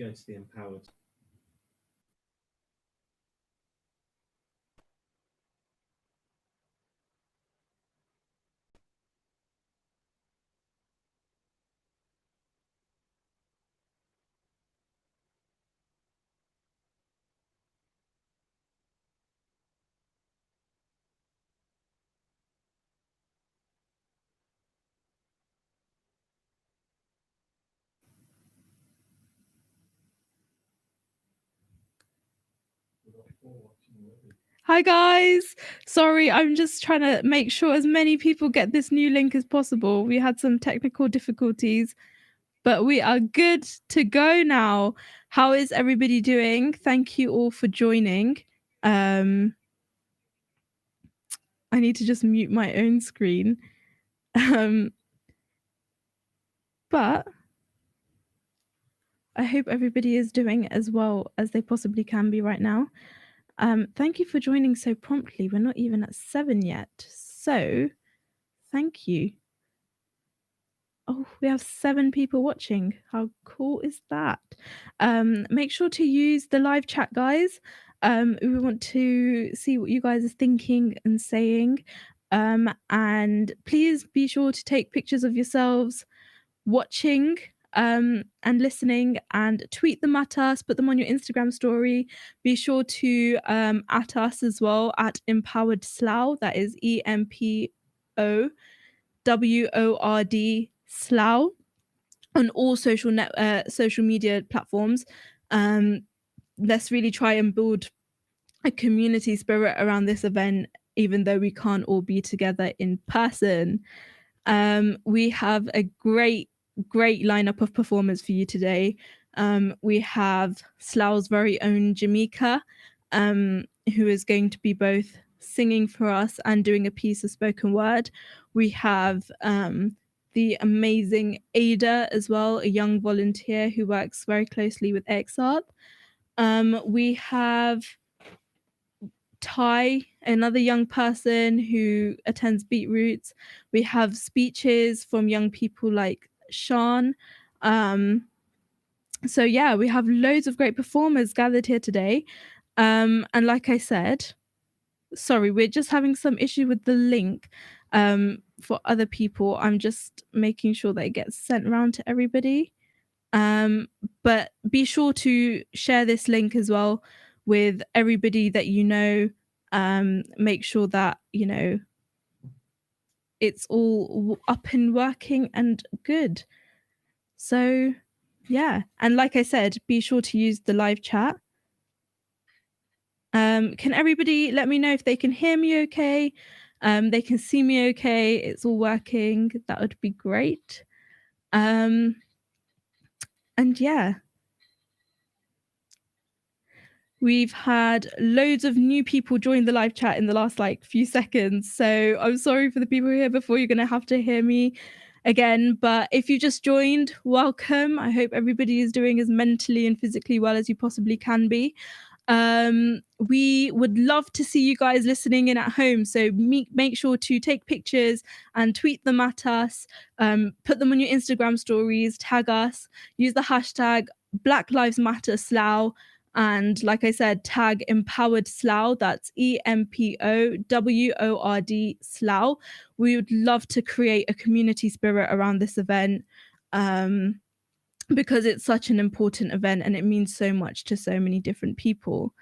go to the Empowered. Hi guys, sorry, I'm just trying to make sure as many people get this new link as possible. We had some technical difficulties, but we are good to go now. How is everybody doing? Thank you all for joining. I need to just mute my own screen. But I hope everybody is doing as well as they possibly can be right now. Thank you for joining so promptly. We're not even at 7 yet. So thank you. Oh, we have 7 people watching. How cool is that? Make sure to use the live chat, guys. We want to see what you guys are thinking and saying. And please be sure to take pictures of yourselves watching and listening, and tweet them at us, put them on your Instagram story. Be sure to at us as well at Empowered Slough. That is EMPOWORD Slough on all social media platforms. Let's really try and build a community spirit around this event, even though we can't all be together in person. We have a great lineup of performers for you today. We have Slough's very own Jamika, who is going to be both singing for us and doing a piece of spoken word. We have the amazing Ada as well, a young volunteer who works very closely with XARP. We have Ty, another young person who attends Beetroots. We have speeches from young people like Sean. So yeah, we have loads of great performers gathered here today. And like I said, sorry, we're just having some issue with the link for other people. I'm just making sure that it gets sent around to everybody. But be sure to share this link as well with everybody that you know. Make sure that, you know, it's all up and working and good. So yeah, and like I said, be sure to use the live chat. Can everybody let me know if they can hear me okay? They can see me okay, it's all working. That would be great. And yeah, we've had loads of new people join the live chat in the last few seconds. So I'm sorry for the people here before. You're going to have to hear me again. But if you just joined, welcome. I hope everybody is doing as mentally and physically well as you possibly can be. We would love to see you guys listening in at home. So make sure to take pictures and tweet them at us. Put them on your Instagram stories, tag us, use the hashtag Black Lives Matter Slough. And like I said, tag Empowered Slough. That's EMPOWORD Slough. We would love to create a community spirit around this event. Because it's such an important event and it means so much to so many different people.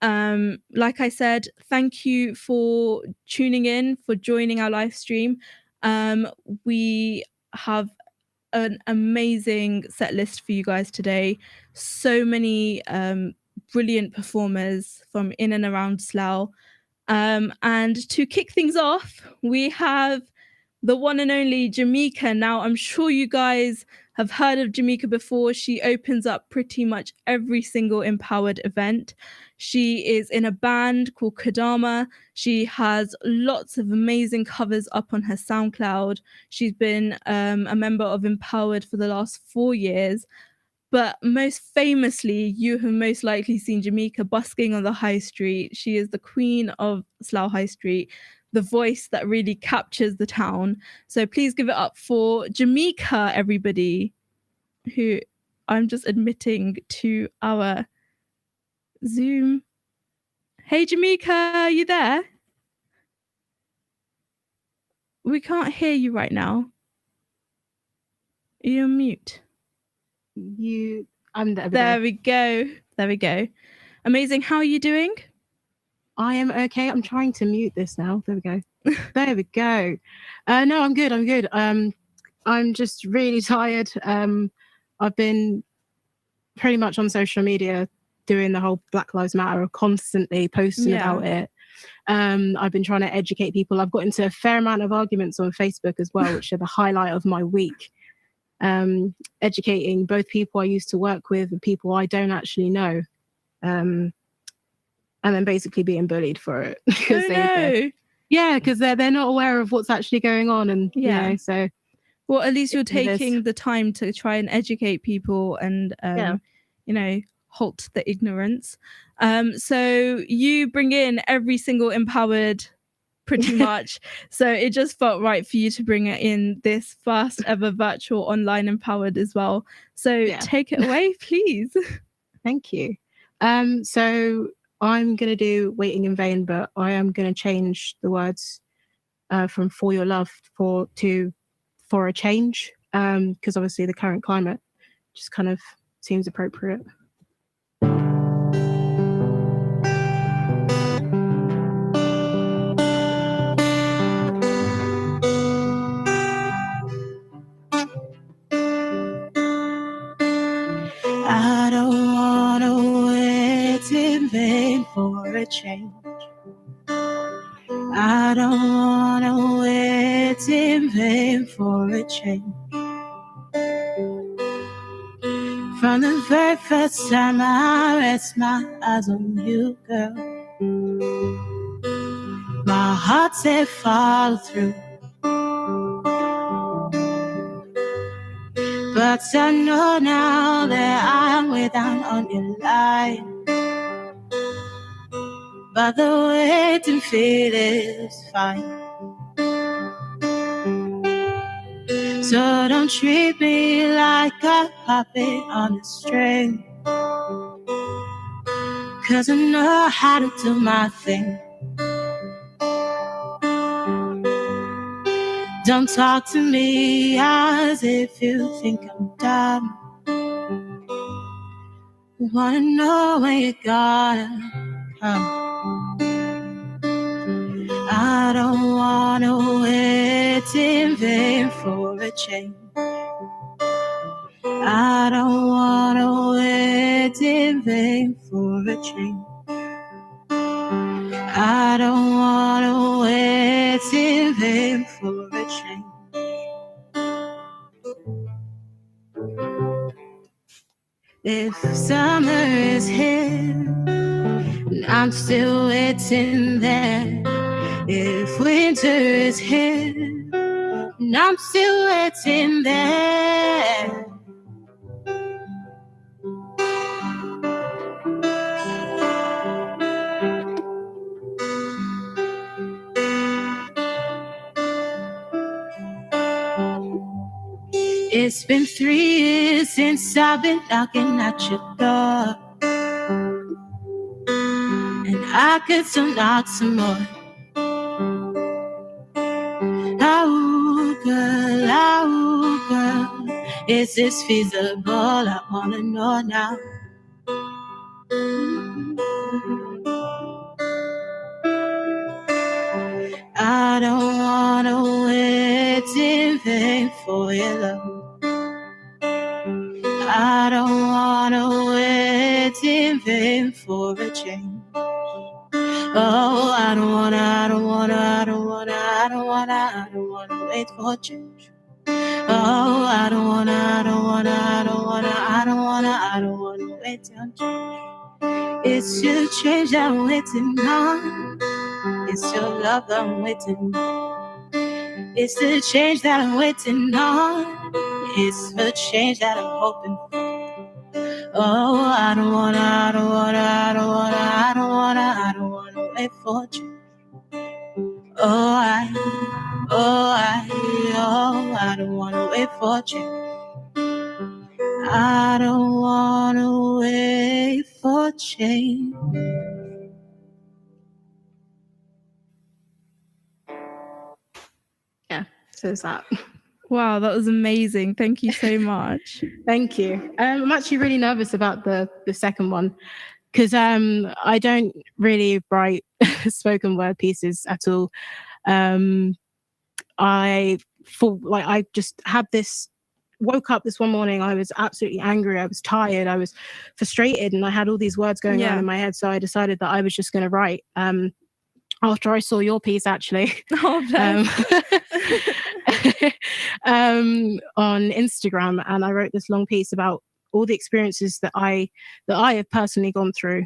Like I said, thank you for tuning in, for joining our live stream. We have an amazing set list for you guys today. So many brilliant performers from in and around Slough. And to kick things off, we have the one and only Jamika. Now, I'm sure you guys have heard of Jamika before. She opens up pretty much every single Empowered event. She is in a band called Kadama. She has lots of amazing covers up on her SoundCloud. She's been a member of Empowered for the last 4 years. But most famously, you have most likely seen Jamika busking on the high street. She is the queen of Slough High Street, the voice that really captures the town. So please give it up for Jamika, everybody. Who I'm just admitting to our Zoom. Hey, Jamika, are you there? We can't hear you right now. You're on mute. I'm there. There we go. There we go. Amazing. How are you doing? I am okay. I'm trying to mute this now. There we go. There we go. No, I'm good. I'm just really tired. I've been pretty much on social media doing the whole Black Lives Matter, constantly posting about it. I've been trying to educate people. I've got into a fair amount of arguments on Facebook as well, which are the highlight of my week. Educating both people I used to work with and people I don't actually know. And then basically being bullied for it. Oh, no. Because they're not aware of what's actually going on. And, you know, so. Well, at least you're taking the time to try and educate people and, you know, halt the ignorance. So you bring in every single empowered pretty much. So it just felt right for you to bring it in this first ever virtual online empowered as well. So take it away, please. Thank you. So I'm going to do Waiting in Vain, but I am going to change the words from For Your Love to For a Change, because obviously the current climate just kind of seems appropriate. I don't want to wait in vain for a change. I don't want to wait in vain for a change. From the very first time I rest my eyes on you, girl, my heart said follow through. But I know now that I'm way down on your line. But the waiting feel is fine. So don't treat me like a puppet on a string, 'cause I know how to do my thing. Don't talk to me as if you think I'm dumb. Wanna know when you're gonna come. I don't wanna wait in vain for a change. I don't wanna wait in vain for a change. I don't wanna wait in vain for a change. If summer is here and I'm still waiting there, if winter is here and I'm still waiting there, it's been 3 years since I've been knocking at your door, and I could still knock some more. Oh girl, is this feasible? I wanna know now. I don't wanna wait in vain for your love. I don't wanna wait in vain for a change. Oh, I don't wanna wait for change. Oh, I don't wanna wait on change. It's your change that I'm waiting on. It's your love that I'm waiting on. It's the change that I'm waiting on. It's the change that I'm hoping for. Oh, I don't wanna wait for change. Oh, I don't wanna wait for change. I don't change. Yeah, so is that. Wow, that was amazing. Thank you so much. Thank you. I'm actually really nervous about the second one because I don't really write spoken word pieces at all. I just had this, woke up this one morning, I was absolutely angry, I was tired, I was frustrated, and I had all these words going on in my head, so I decided that I was just going to write. After I saw your piece, actually, Oh, on Instagram, and I wrote this long piece about all the experiences that I have personally gone through,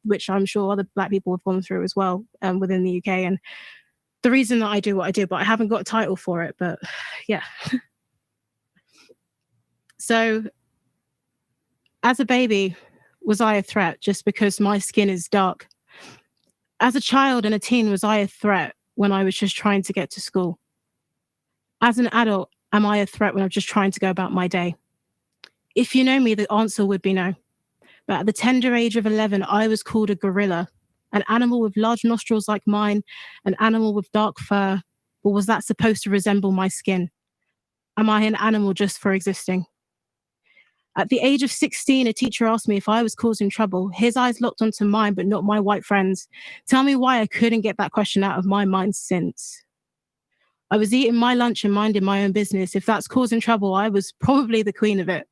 which I'm sure other Black people have gone through as well, within the UK, and the reason that I do what I do, but I haven't got a title for it, but yeah. So, as a baby, was I a threat just because my skin is dark? As a child and a teen, was I a threat when I was just trying to get to school? As an adult, am I a threat when I'm just trying to go about my day? If you know me, the answer would be no. But at the tender age of 11, I was called a gorilla, an animal with large nostrils like mine, an animal with dark fur. Or was that supposed to resemble my skin? Am I an animal just for existing? At the age of 16, a teacher asked me if I was causing trouble. His eyes locked onto mine, but not my white friends. Tell me why I couldn't get that question out of my mind since. I was eating my lunch and minding my own business. If that's causing trouble, I was probably the queen of it.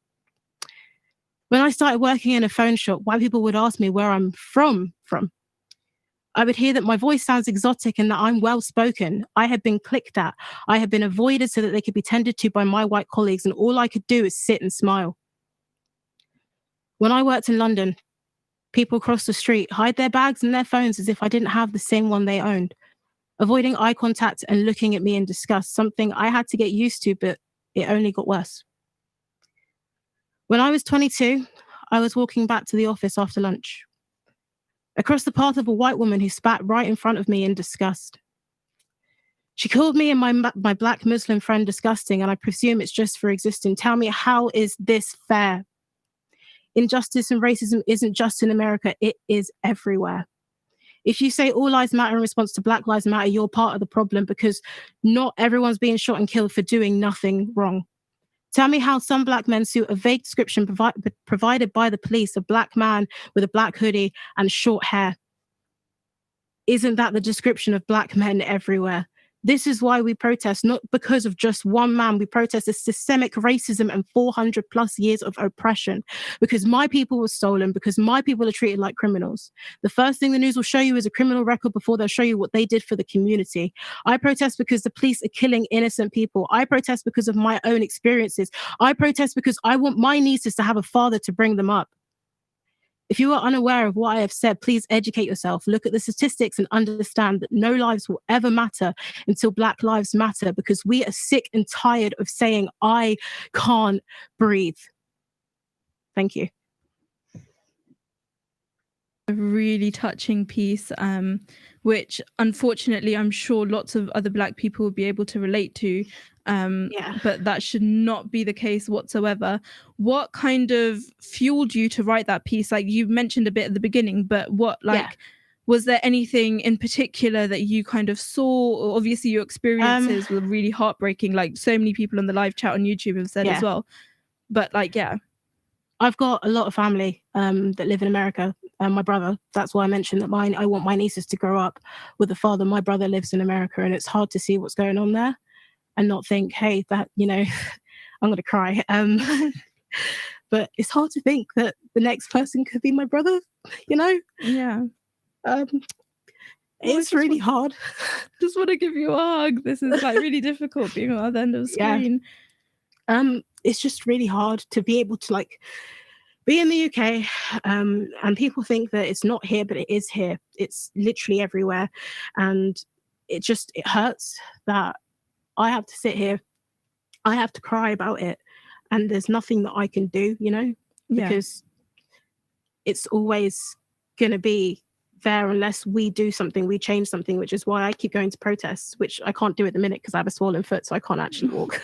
When I started working in a phone shop, white people would ask me where I'm from. I would hear that my voice sounds exotic and that I'm well-spoken. I had been clicked at. I had been avoided so that they could be tended to by my white colleagues, and all I could do is sit and smile. When I worked in London, people across the street hide their bags and their phones as if I didn't have the same one they owned, avoiding eye contact and looking at me in disgust, something I had to get used to, but it only got worse. When I was 22, I was walking back to the office after lunch. Across the path of a white woman who spat right in front of me in disgust. She called me and my Black Muslim friend disgusting, and I presume it's just for existing. Tell me, how is this fair? Injustice and racism isn't just in America, it is everywhere. If you say all lives matter in response to Black Lives Matter, you're part of the problem, because not everyone's being shot and killed for doing nothing wrong. Tell me how some Black men suit a vague description provided by the police, a Black man with a black hoodie and short hair. Isn't that the description of Black men everywhere? This is why we protest, not because of just one man. We protest the systemic racism and 400 plus years of oppression, because my people were stolen, because my people are treated like criminals. The first thing the news will show you is a criminal record before they'll show you what they did for the community. I protest because the police are killing innocent people. I protest because of my own experiences. I protest because I want my nieces to have a father to bring them up. If you are unaware of what I have said, please educate yourself. Look at the statistics and understand that no lives will ever matter until Black lives matter, because we are sick and tired of saying, I can't breathe. Thank you. A really touching piece, which unfortunately I'm sure lots of other Black people will be able to relate to. But that should not be the case whatsoever. What kind of fueled you to write that piece? Like, you mentioned a bit at the beginning, but was there anything in particular that you kind of saw? Obviously your experiences were really heartbreaking, like so many people on the live chat on YouTube have said as well. But I've got a lot of family that live in America. My brother, that's why I mentioned that I want my nieces to grow up with a father. My brother lives in America, and it's hard to see what's going on there and not think, hey, that, I'm going to cry. But it's hard to think that the next person could be my brother, Yeah. It's really hard. Just want to give you a hug. This is really difficult being on the other end of the screen. It's just really hard to be able to be in the UK, and people think that it's not here, but it is here. It's literally everywhere. And it hurts that I have to sit here. I have to cry about it. And there's nothing that I can do, because it's always going to be there unless we do something, we change something, which is why I keep going to protests, which I can't do at the minute because I have a swollen foot, so I can't actually walk.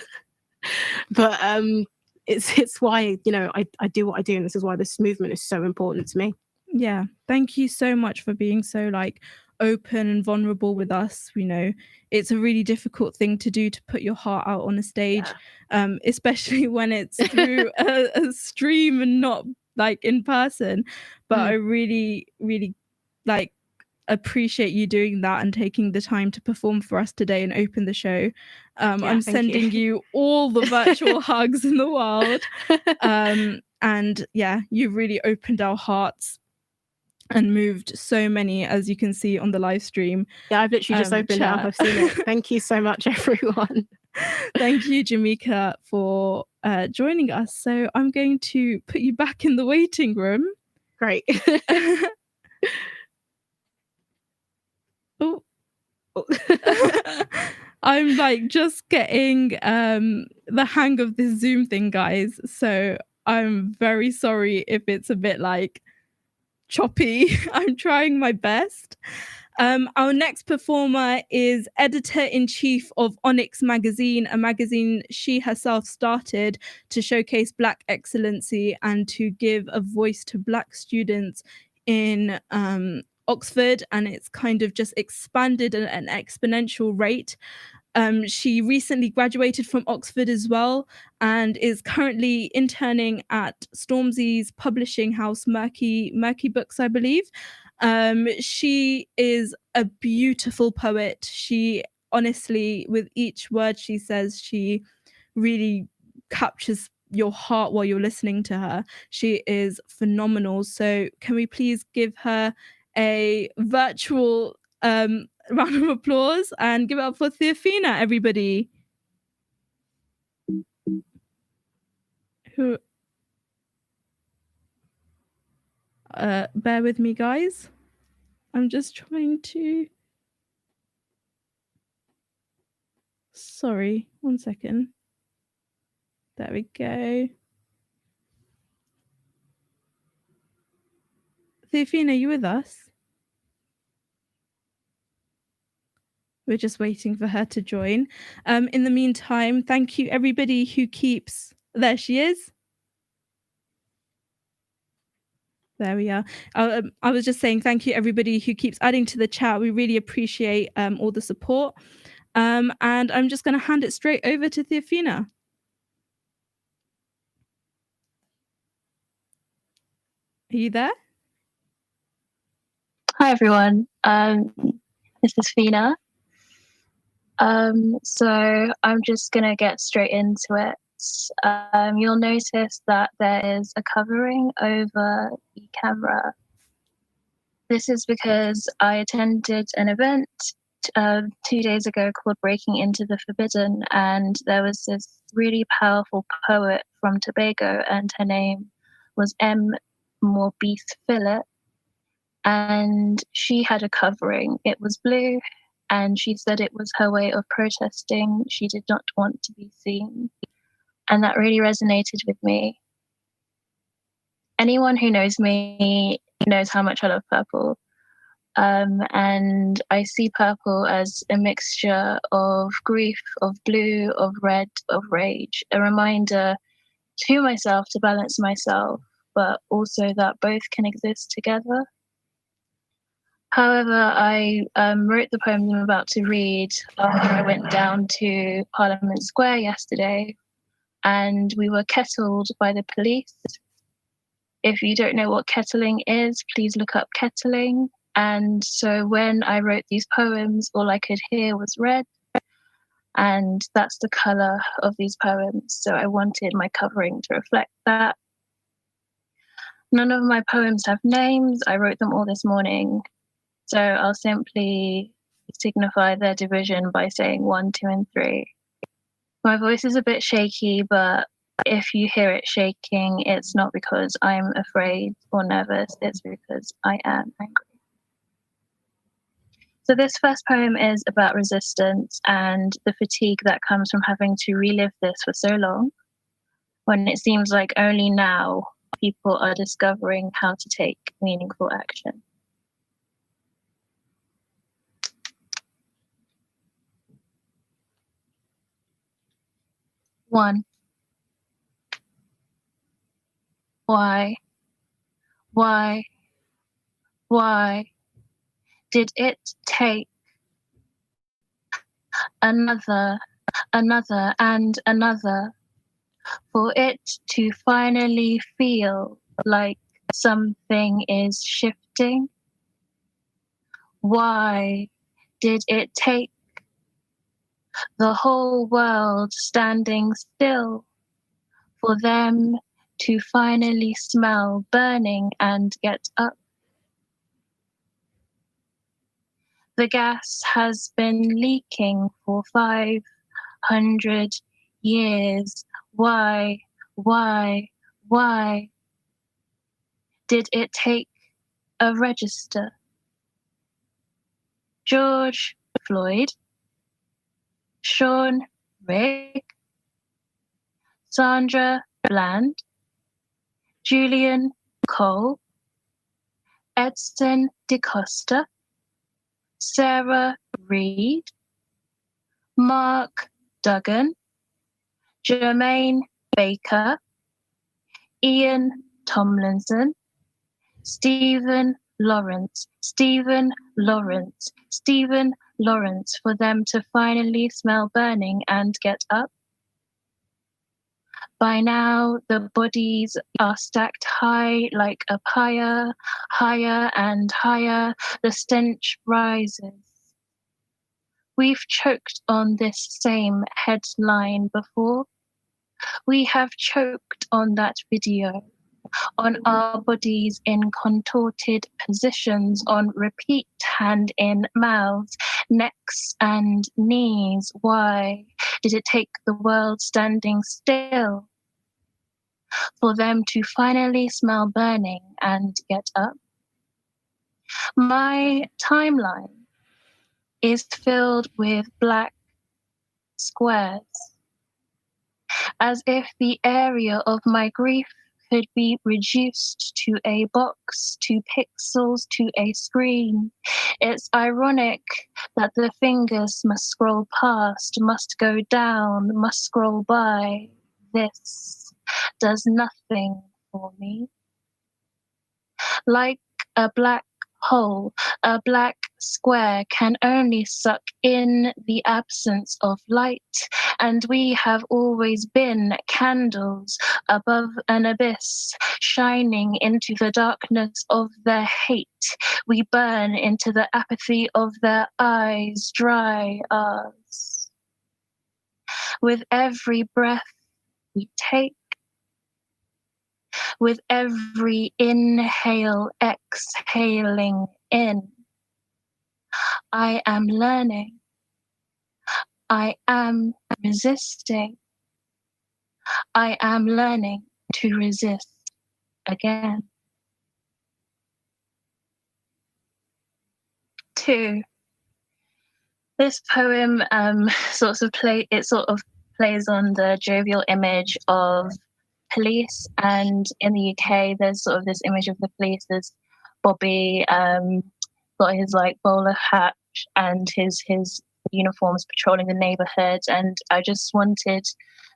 But it's why, I do what I do. And this is why this movement is so important to me. Yeah, thank you so much for being so like open and vulnerable with us. We know it's a really difficult thing to do, to put your heart out on a stage, especially when it's through a stream and not like in person. But I really, really like appreciate you doing that and taking the time to perform for us today and open the show. I'm sending you all the virtual hugs in the world. And yeah, you really opened our hearts and moved so many, as you can see on the live stream. Yeah, I've literally just opened it up. I've seen it. Thank you so much, everyone. Thank you, Jamika, for joining us. So I'm going to put you back in the waiting room. Great. Oh. I'm like just getting the hang of this Zoom thing, guys. So I'm very sorry if it's a bit like choppy. I'm trying my best. Our next performer is editor-in-chief of Onyx magazine, a magazine she herself started to showcase Black excellency and to give a voice to Black students in Oxford, and it's kind of just expanded at an exponential rate. She recently graduated from Oxford as well and is currently interning at Stormzy's publishing house, Murky Books, I believe. She is a beautiful poet. She honestly, with each word she says, she really captures your heart while you're listening to her. She is phenomenal. So can we please give her a virtual round of applause and give it up for Theophina, everybody. Who bear with me, guys. I'm just trying to. Sorry, 1 second. There we go. Theophina, are you with us? We're just waiting for her to join. In the meantime, thank you everybody who keeps. There she is. There we are. I was just saying thank you everybody who keeps adding to the chat. We really appreciate all the support. And I'm just going to hand it straight over to Theophina. Are you there? Hi everyone. This is Fina. So I'm just gonna get straight into it. You'll notice that there is a covering over the camera. This is because I attended an event 2 days ago called Breaking into the Forbidden, and there was this really powerful poet from Tobago, and her name was M. Morbeith Phillip. And she had a covering. It was blue, and she said it was her way of protesting. She did not want to be seen. And that really resonated with me. Anyone who knows me knows how much I love purple. And I see purple as a mixture of grief, of blue, of red, of rage, a reminder to myself to balance myself, but also that both can exist together. However, I wrote the poem I'm about to read after I went down to Parliament Square yesterday, and we were kettled by the police. If you don't know what kettling is, please look up kettling. And so when I wrote these poems, all I could hear was red, and that's the color of these poems. So I wanted my covering to reflect that. None of my poems have names. I wrote them all this morning. So I'll simply signify their division by saying 1, 2, and 3. My voice is a bit shaky, but if you hear it shaking, it's not because I'm afraid or nervous, it's because I am angry. So this first poem is about resistance and the fatigue that comes from having to relive this for so long, when it seems like only now people are discovering how to take meaningful action. One. Why? Why did it take another, and another for it to finally feel like something is shifting? Why did it take the whole world standing still for them to finally smell burning and get up? The gas has been leaking for 500 years. Why did it take a register? George Floyd, Sean Rick, Sandra Bland, Julian Cole, Edson DeCosta, Sarah Reed, Mark Duggan, Jermaine Baker, Ian Tomlinson, Stephen Lawrence, for them to finally smell burning and get up. By now, the bodies are stacked high like a pyre, higher and higher, the stench rises. We've choked on this same headline before. We have choked on that video, on our bodies in contorted positions, on repeat, hand in mouths, necks and knees. Why did it take the world standing still for them to finally smell burning and get up? My timeline is filled with black squares, as if the area of my grief could be reduced to a box, to pixels, to a screen. It's ironic that the fingers must scroll past, must go down, must scroll by. This does nothing for me. Like a black hole, a black square can only suck in the absence of light, and we have always been candles above an abyss, shining into the darkness of their hate. We burn into the apathy of their eyes, dry ours. With every breath we take, with every inhale, exhaling in, I am learning. I am resisting. I am learning to resist again. 2. This poem sort of plays on the jovial image of police, and in the UK there's sort of this image of the police as Bobby got his like bowler hat and his uniforms patrolling the neighborhood, and I just wanted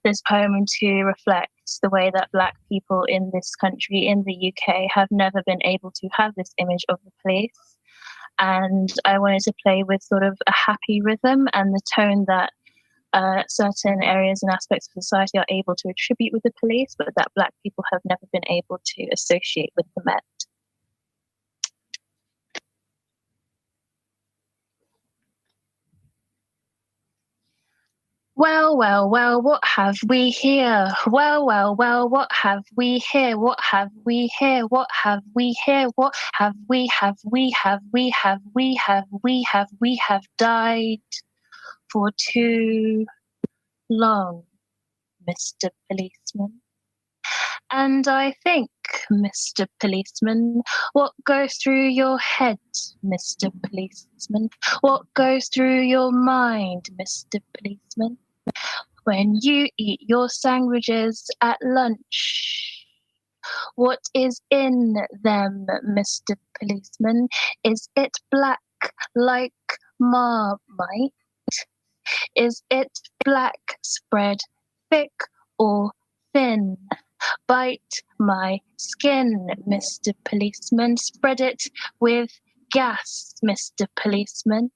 this poem to reflect the way that Black people in this country, in the UK, have never been able to have this image of the police. And I wanted to play with sort of a happy rhythm and the tone that certain areas and aspects of society are able to attribute with the police, but that Black people have never been able to associate with the Met. Well, well, well, what have we here? Well, well, well, what have we here? What have we here? What have we here? What have we died for too long, Mr. Policeman? And I think, Mr. Policeman, what goes through your head, Mr. Policeman? What goes through your mind, Mr. Policeman? When you eat your sandwiches at lunch, what is in them, Mr. Policeman? Is it black like Marmite? Is it black spread thick or thin? bite my skin, Mr. Policeman. Spread it with gas, Mr. Policeman.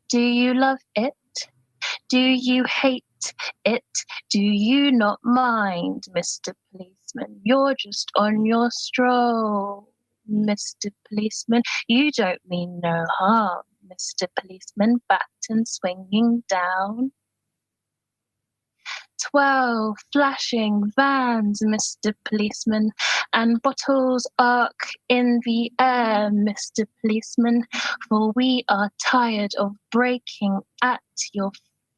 Do you love it? Do you hate it? Do you not mind, Mr. Policeman? You're just on your stroll, Mr. Policeman. You don't mean no harm, Mr. Policeman. Baton swinging down. 12 flashing vans, Mr. Policeman, and bottles arc in the air, Mr. Policeman, for we are tired of breaking at your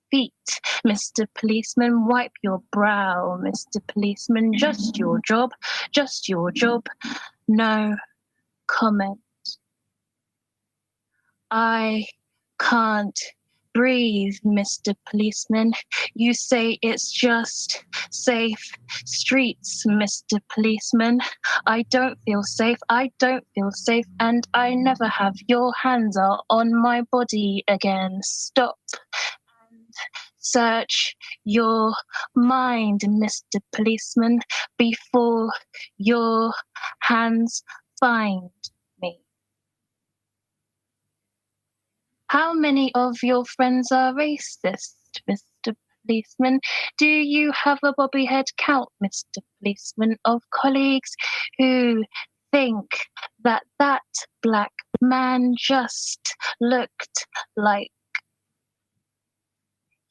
feet, Mr. Policeman. Wipe your brow, Mr. Policeman. Just your job, just your job. No comment. I can't breathe, Mr. Policeman. You say it's just safe streets, Mr. Policeman. I don't feel safe, I don't feel safe, and I never have. Your hands are on my body again. Stop and search your mind, Mr. Policeman, before your hands find me. How many of your friends are racist, Mr. Policeman? Do you have a bobby head count, Mr. Policeman, of colleagues who think that that black man just looked like?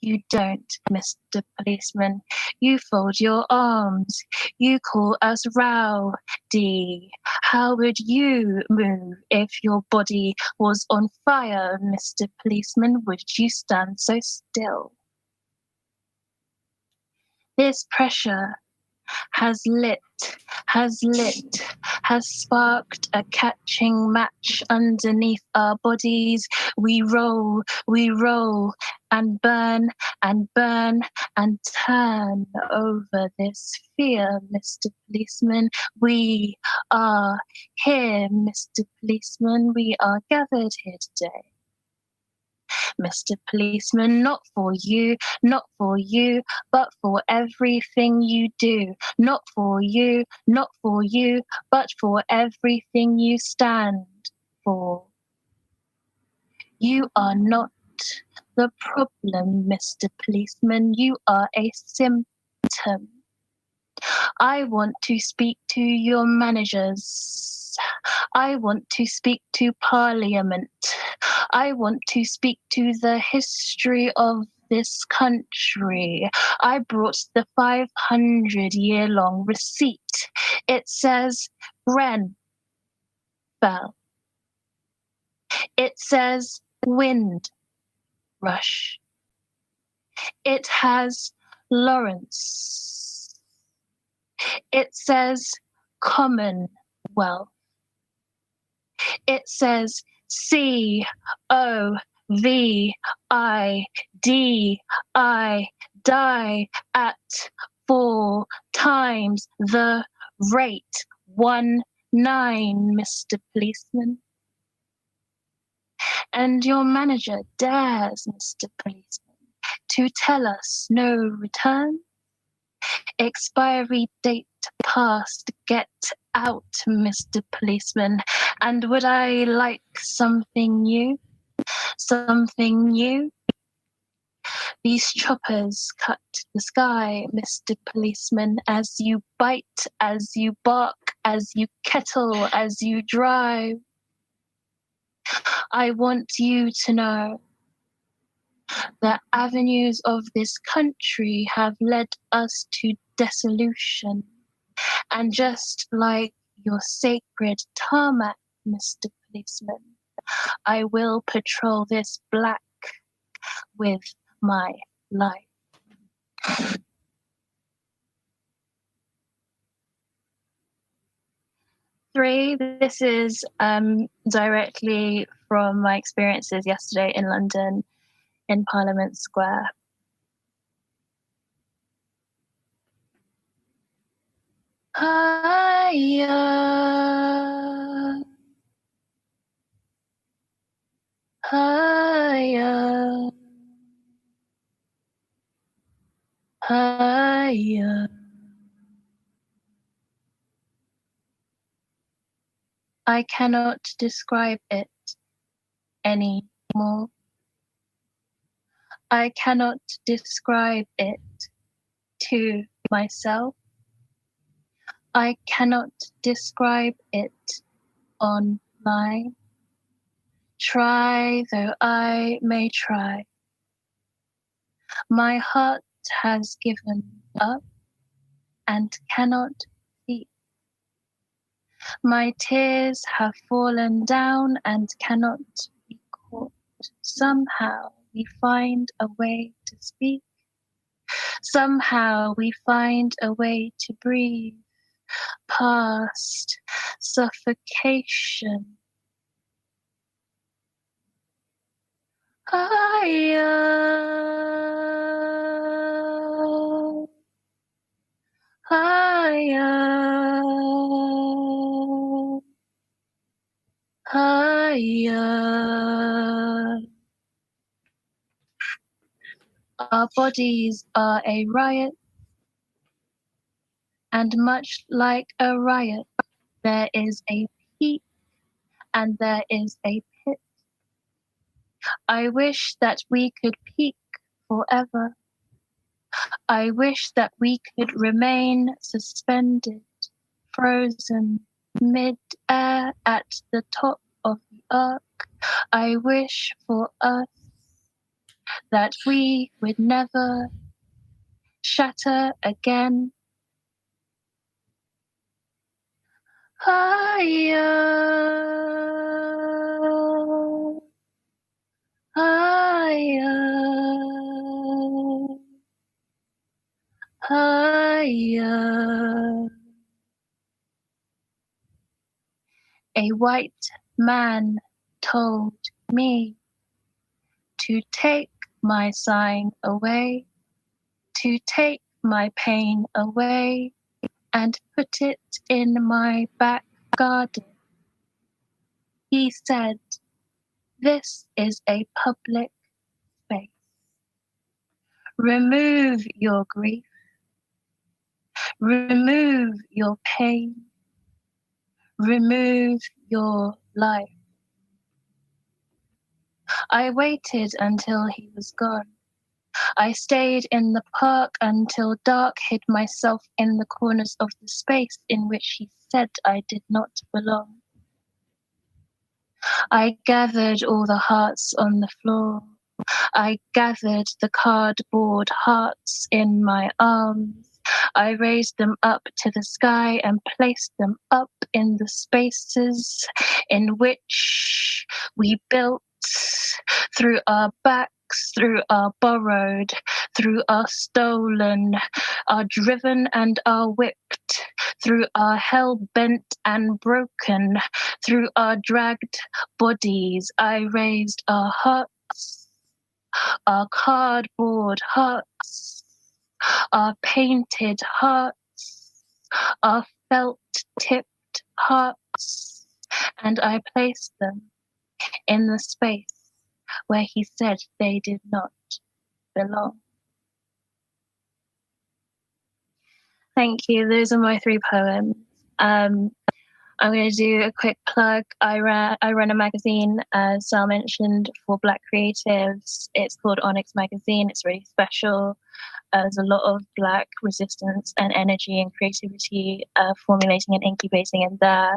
You don't, Mr. Policeman. You fold your arms. You call us rowdy. How would you move if your body was on fire, Mr. Policeman? Would you stand so still? This pressure has sparked a catching match underneath our bodies. We roll, and burn, and turn over this fear, Mr. Policeman. We are here, Mr. Policeman. We are gathered here today, Mr. Policeman, not for you, but for everything you do. Not for you, but for everything you stand for. You are not the problem, Mr. Policeman. You are a symptom. I want to speak to your managers. I want to speak to Parliament. I want to speak to the history of this country. I brought the 500-year-long receipt. It says Grenfell. It says Windrush. It has Lawrence. It says Commonwealth. It says COVID, die at 4 times the rate, 19, Mr. Policeman. And your manager dares, Mr. Policeman, to tell us no return. Expiry date passed, get out, Mr. Policeman. And would I like something new? Something new? These choppers cut the sky, Mr. Policeman, as you bite, as you bark, as you kettle, as you drive. I want you to know the avenues of this country have led us to dissolution. And just like your sacred tarmac, Mr. Policeman, I will patrol this black with my life. Three, this is directly from my experiences yesterday in London in Parliament Square. Higher, higher, higher. I cannot describe it any more. I cannot describe it to myself. I cannot describe it online. Try though I may try. My heart has given up and cannot speak. My tears have fallen down and cannot be caught. Somehow we find a way to speak. Somehow we find a way to breathe past suffocation. Higher, higher, higher. Our bodies are a riot, and much like a riot, there is a peak and there is a pit. I wish that we could peak forever. I wish that we could remain suspended, frozen, mid-air at the top of the arc. I wish for us that we would never shatter again. Higher, higher, higher. A white man told me to take my sign away, to take my pain away and put it in my back garden. He said, "This is a public space. Remove your grief, remove your pain, remove your life." I waited until he was gone. I stayed in the park until dark hid myself in the corners of the space in which he said I did not belong. I gathered all the hearts on the floor. I gathered the cardboard hearts in my arms. I raised them up to the sky and placed them up in the spaces in which we built through our backs, through our borrowed, through our stolen, our driven and our whipped, through our hell-bent and broken, through our dragged bodies. I raised our hearts, our cardboard hearts, our painted hearts, our felt-tipped hearts, and I placed them in the space where he said they did not belong. Thank you. Those are my 3 poems. I'm going to do a quick plug. I run a magazine, as Sal mentioned, for Black creatives. It's called Onyx Magazine. It's really special. There's a lot of Black resistance and energy and creativity formulating and incubating in there.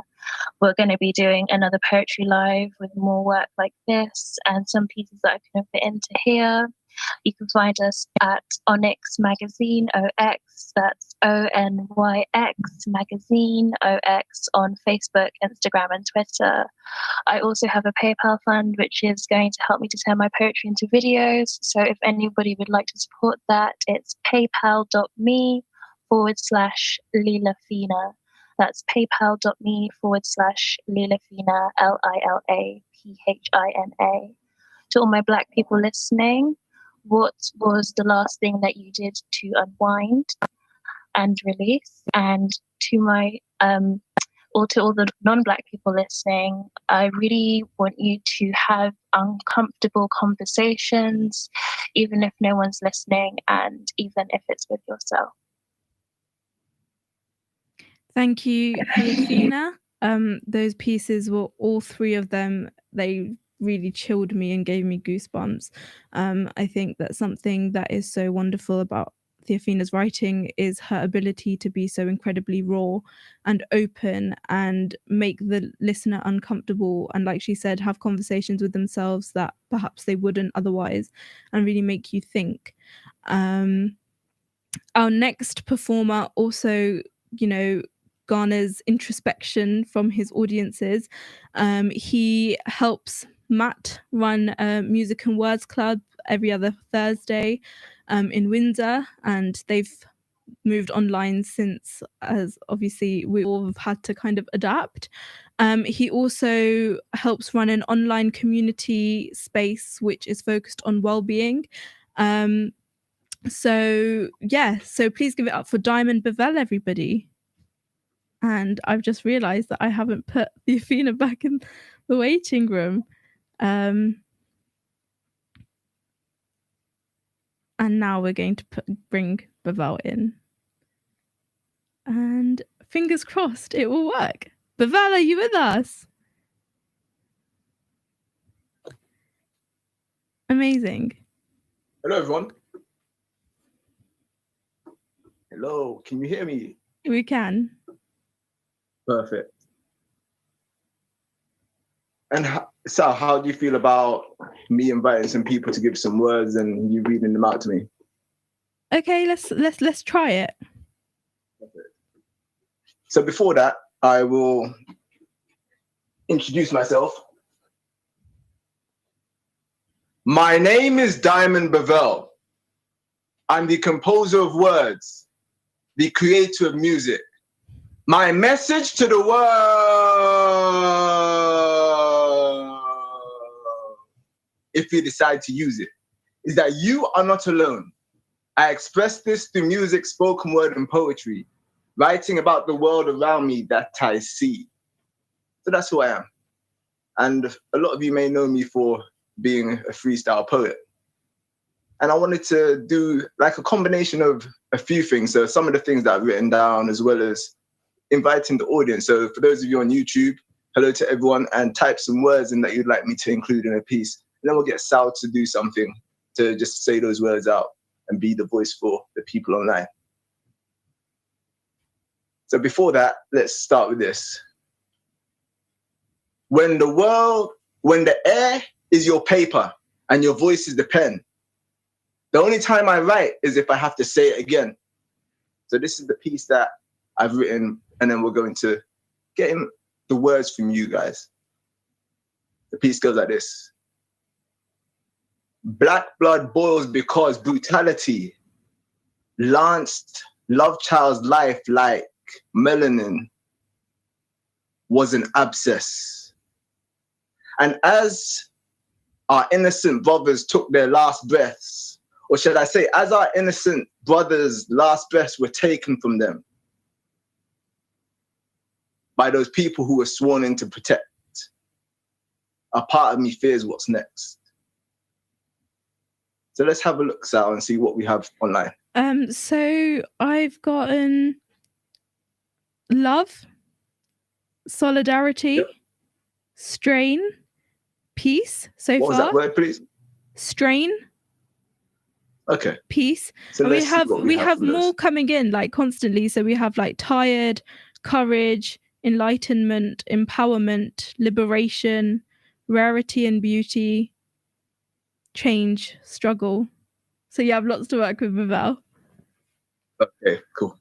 We're going to be doing another poetry live with more work like this and some pieces that I couldn't fit into here. You can find us at Onyx Magazine, OX, that's ONYX Magazine, OX, on Facebook, Instagram, and Twitter. I also have a PayPal fund, which is going to help me to turn my poetry into videos. So if anybody would like to support that, it's paypal.me/Lilafina. That's paypal.me/Lilafina, LILAPHINA. To all my Black people listening, what was the last thing that you did to unwind and release? And to my or to all the non-Black people listening, I really want you to have uncomfortable conversations, even if no one's listening and even if it's with yourself. Thank you, Lilafina. Those pieces were all three of them. They really chilled me and gave me goosebumps. I think that something that is so wonderful about Theophina's writing is her ability to be so incredibly raw and open and make the listener uncomfortable, and like she said, have conversations with themselves that perhaps they wouldn't otherwise, and really make you think. Our next performer also, garners introspection from his audiences. He helps Matt run a music and words club every other Thursday in Windsor, and they've moved online since, as obviously we all have had to kind of adapt. He also helps run an online community space which is focused on well-being. So please give it up for Diamond Bevelle, everybody. And I've just realised that I haven't put Theophina back in the waiting room. And now we're going to bring Bevelle in. And fingers crossed it will work. Bevelle, are you with us? Amazing. Hello, everyone. Hello, can you hear me? We can. Perfect. And Sal, how do you feel about me inviting some people to give some words and you reading them out to me? Okay, let's try it. Perfect. So before that, I will introduce myself. My name is Diamond Bevelle. I'm the composer of words, the creator of music. My message to the world, if you decide to use it, is that you are not alone. I express this through music, spoken word, and poetry, writing about the world around me that I see. So that's who I am. And a lot of you may know me for being a freestyle poet. And I wanted to do like a combination of a few things. So some of the things that I've written down, as well as inviting the audience. So for those of you on YouTube, hello to everyone, and type some words in that you'd like me to include in a piece. And then we'll get Sal to do something to just say those words out and be the voice for the people online. So before that, let's start with this. When the air is your paper and your voice is the pen, the only time I write is if I have to say it again. So this is the piece that I've written, and then we're going to get in the words from you guys. The piece goes like this. Black blood boils because brutality lanced love child's life like melanin was an abscess. And as our innocent brothers took their last breaths, or should I say, as our innocent brothers' last breaths were taken from them by those people who were sworn in to protect, a part of me fears what's next. So let's have a look, Sal, and see what we have online. So I've gotten love, solidarity, Yep. strain, peace so What far. was that word, please? Strain, Okay. peace. So And let's see what we have from those. more coming in like constantly. So we have like tired, courage, enlightenment, empowerment, liberation, rarity and beauty, change, struggle. So you have lots to work with, Bevelle. Okay, cool.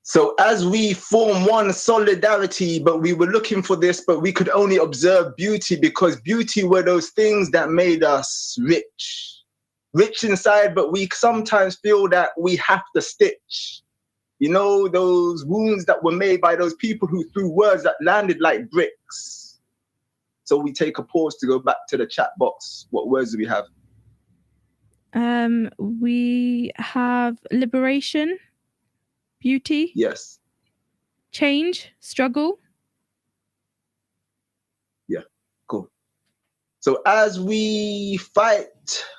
So as we form one solidarity, but we were looking for this, but we could only observe beauty because beauty were those things that made us rich. Rich inside, but we sometimes feel that we have to stitch. You know, those wounds that were made by those people who threw words that landed like bricks. So we take a pause to go back to the chat box. What words do we have? We have liberation, beauty, Yes. change, struggle. Yeah, cool. So as we fight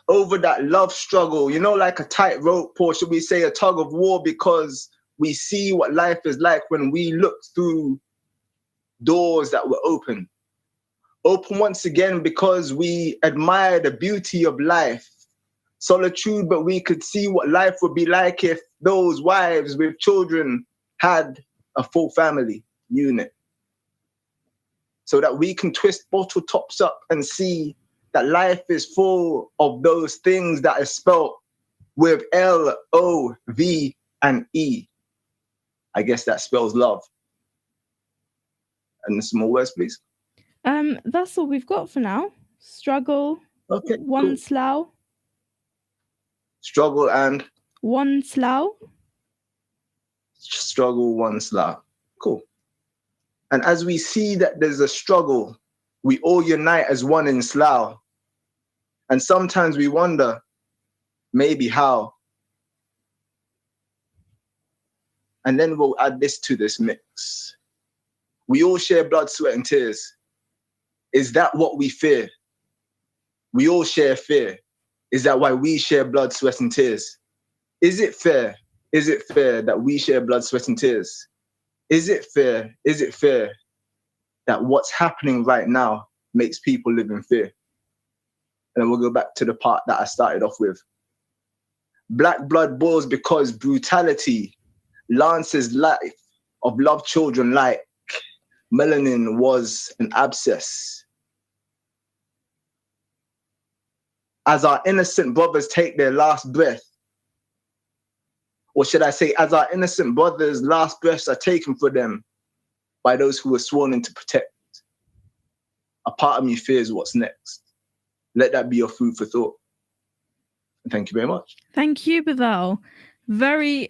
over that love struggle, you know, like a tightrope, or should we say a tug of war, because we see what life is like when we look through doors that were open. Open once again because we admire the beauty of life. Solitude, but we could see what life would be like if those wives with children had a full family unit. So that we can twist bottle tops up and see that life is full of those things that are spelt with L-O-V and E. I guess that spells love. And some more words, please. That's all we've got for now. Struggle. Okay. One Cool. Slough. Struggle and One Slough. struggle, one Slough. Cool. And as we see that there's a struggle, we all unite as one in Slough. And sometimes we wonder, maybe how. And then we'll add this to this mix. We all share blood, sweat, and tears. Is that what we fear? We all share fear. Is that why we share blood, sweat, and tears? Is it fair? Is it fair that we share blood, sweat, and tears? Is it fair? Is it fair that what's happening right now makes people live in fear? And then we'll go back to the part that I started off with. Black blood boils because brutality lances life of loved children like melanin was an abscess. As our innocent brothers take their last breath, or should I say, as our innocent brothers' last breaths are taken for them by those who were sworn to protect, a part of me fears what's next. Let that be your food for thought. And thank you very much. Thank you, Bavel.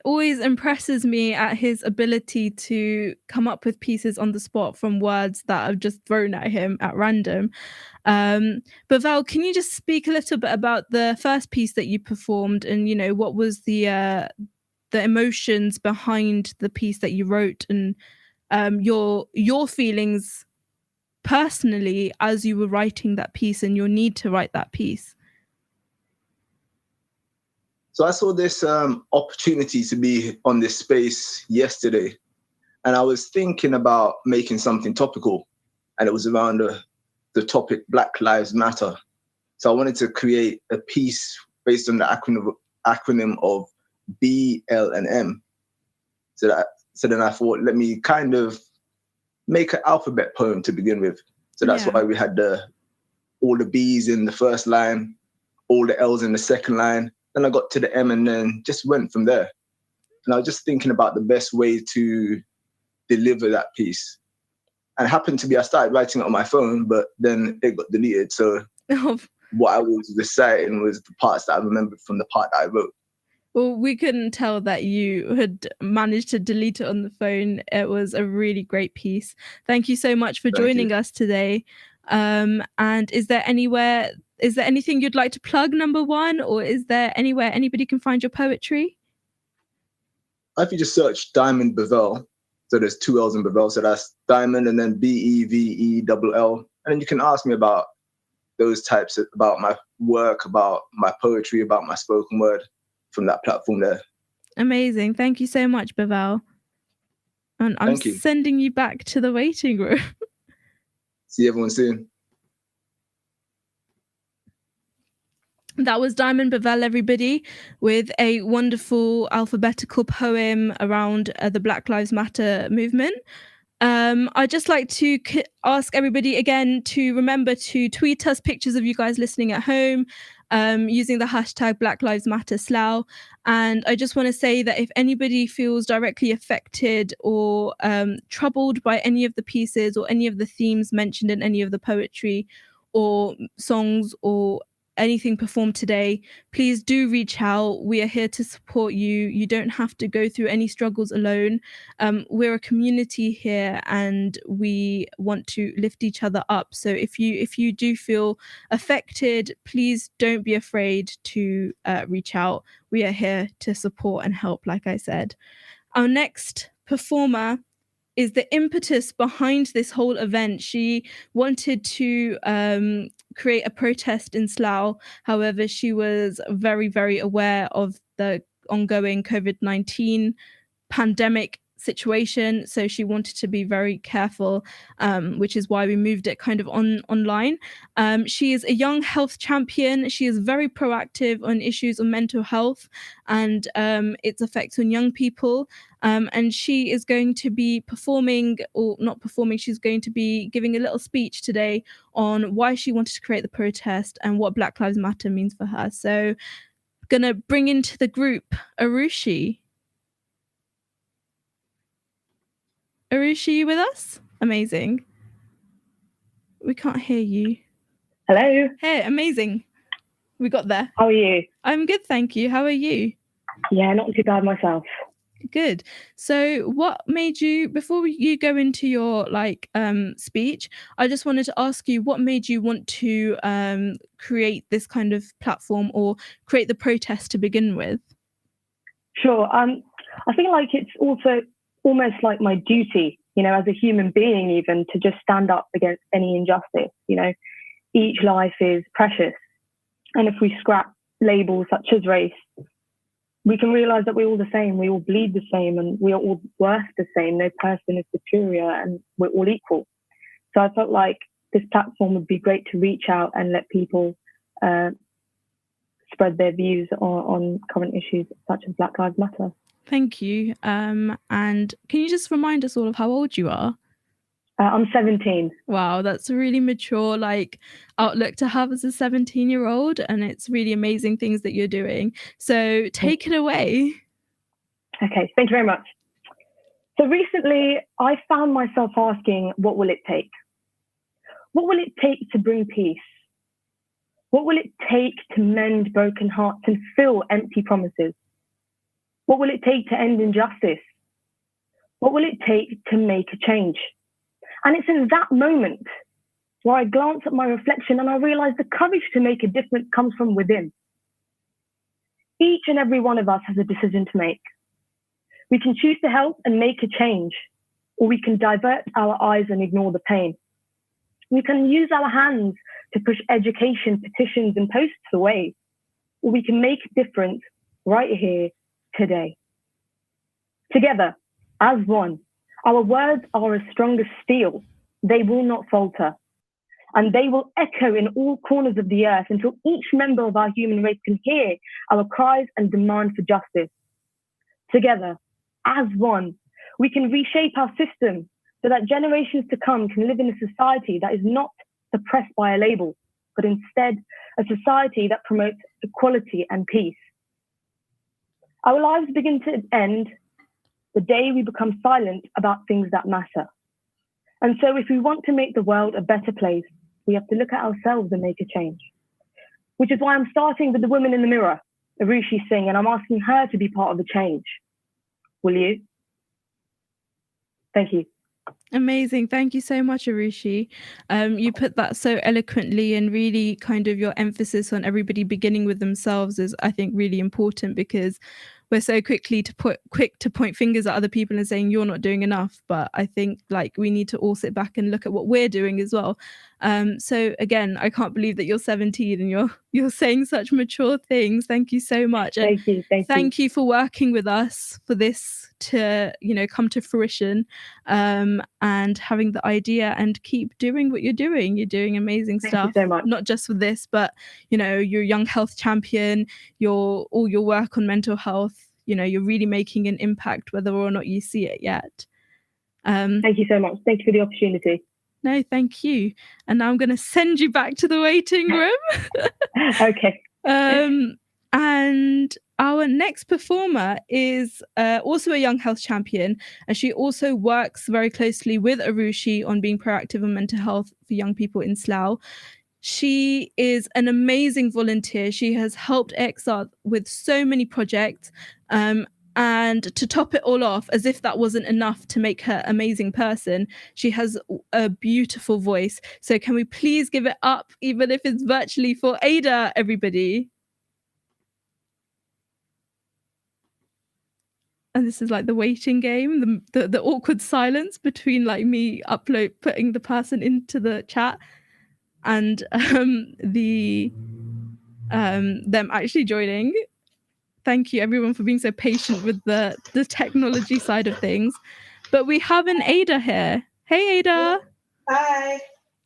Always impresses me at his ability to come up with pieces on the spot from words that are just thrown at him at random. Bavel, can you just speak a little bit about the first piece that you performed, and what was the emotions behind the piece that you wrote, and your feelings personally as you were writing that piece and your need to write that piece? So I saw this opportunity to be on this space yesterday, and I was thinking about making something topical, and it was around the topic Black Lives Matter. So I wanted to create a piece based on the acronym of B, L, and M. So then I thought, let me kind of make an alphabet poem to begin with. So that's why we had all the B's in the first line, all the L's in the second line. Then I got to the M and then just went from there. And I was just thinking about the best way to deliver that piece. And it happened to be, I started writing it on my phone, but then it got deleted. So what I was reciting was the parts that I remembered from the part that I wrote. Well, we couldn't tell that you had managed to delete it on the phone. It was a really great piece. Thank you so much for joining us today. And is there anything you'd like to plug, number one, or is there anywhere anybody can find your poetry? If you just search Diamond Bavel, so there's two L's in Bavel, so that's Diamond and then Bevell. And then you can ask me about those types, about my work, about my poetry, about my spoken word from that platform there. Amazing. Thank you so much, Bavel. And I'm sending you back to the waiting room. See everyone soon. That was Diamond Bavel, everybody, with a wonderful alphabetical poem around the Black Lives Matter movement. I'd just like to ask everybody again to remember to tweet us pictures of you guys listening at home using the hashtag Black Lives Matter Slough. And I just want to say that if anybody feels directly affected or troubled by any of the pieces or any of the themes mentioned in any of the poetry or songs or anything performed today, please do reach out. We are here to support you. You don't have to go through any struggles alone. We're a community here and we want to lift each other up. So if you do feel affected, please don't be afraid to reach out. We are here to support and help, like I said. Our next performer is the impetus behind this whole event. She wanted to create a protest in Slough. However, she was very, very aware of the ongoing COVID-19 pandemic situation, so she wanted to be very careful, which is why we moved it kind of online. She is a young health champion. She is very proactive on issues of mental health and its effects on young people. And she is going to be performing, or not performing, she's going to be giving a little speech today on why she wanted to create the protest and what Black Lives Matter means for her. So gonna bring into the group Arushi. Arushi, you with us? Amazing. We can't hear you. Hello. Hey, amazing. We got there. How are you? I'm good, thank you. How are you? Yeah, not too bad myself. Good. So what made you, before you go into your speech, I just wanted to ask you what made you want to create this kind of platform or create the protest to begin with? Sure. I feel like it's also almost like my duty, as a human being, even to just stand up against any injustice. Each life is precious. And if we scrap labels such as race, we can realize that we're all the same. We all bleed the same and we are all worth the same. No person is superior and we're all equal. So I felt like this platform would be great to reach out and let people spread their views on current issues such as Black Lives Matter. Thank you. And can you just remind us all of how old you are? I'm 17. Wow, that's a really mature outlook to have as a 17-year-old, and it's really amazing things that you're doing. So take it away. Okay, thank you very much. So recently, I found myself asking, what will it take? What will it take to bring peace? What will it take to mend broken hearts and fill empty promises? What will it take to end injustice? What will it take to make a change? And it's in that moment where I glance at my reflection and I realize the courage to make a difference comes from within. Each and every one of us has a decision to make. We can choose to help and make a change, or we can divert our eyes and ignore the pain. We can use our hands to push education, petitions, and posts away, or we can make a difference right here, today. Together, as one, our words are as strong as steel. They will not falter, and they will echo in all corners of the earth until each member of our human race can hear our cries and demand for justice. Together, as one, we can reshape our system so that generations to come can live in a society that is not suppressed by a label, but instead a society that promotes equality and peace. Our lives begin to end the day we become silent about things that matter. And so if we want to make the world a better place, we have to look at ourselves and make a change. Which is why I'm starting with the woman in the mirror, Arushi Singh, and I'm asking her to be part of the change. Will you? Thank you. Amazing. Thank you so much, Arushi. You put that so eloquently, and really kind of your emphasis on everybody beginning with themselves is, I think, really important, because we're so quick to point fingers at other people and saying you're not doing enough. But I think we need to all sit back and look at what we're doing as well. So again, I can't believe that you're 17 and you're saying such mature things. Thank you so much. And thank you. Thank you for working with us for this to come to fruition, and having the idea, and keep doing what you're doing. You're doing amazing stuff. Thank you so much. Not just with this, but you're a young health champion. All your work on mental health. You're really making an impact, whether or not you see it yet. Thank you so much. Thank you for the opportunity. No, thank you. And now I'm going to send you back to the waiting room. Okay. And our next performer is also a young health champion, and she also works very closely with Arushi on being proactive on mental health for young people in Slough. She is an amazing volunteer. She has helped XR with so many projects. And to top it all off, as if that wasn't enough to make her an amazing person, she has a beautiful voice. So can we please give it up, even if it's virtually, for Ada, everybody? And this is the waiting game, the awkward silence between me putting the person into the chat and them actually joining. thank you everyone for being so patient with the technology side of things. But we have an Ada here. Hey, Ada. Hi.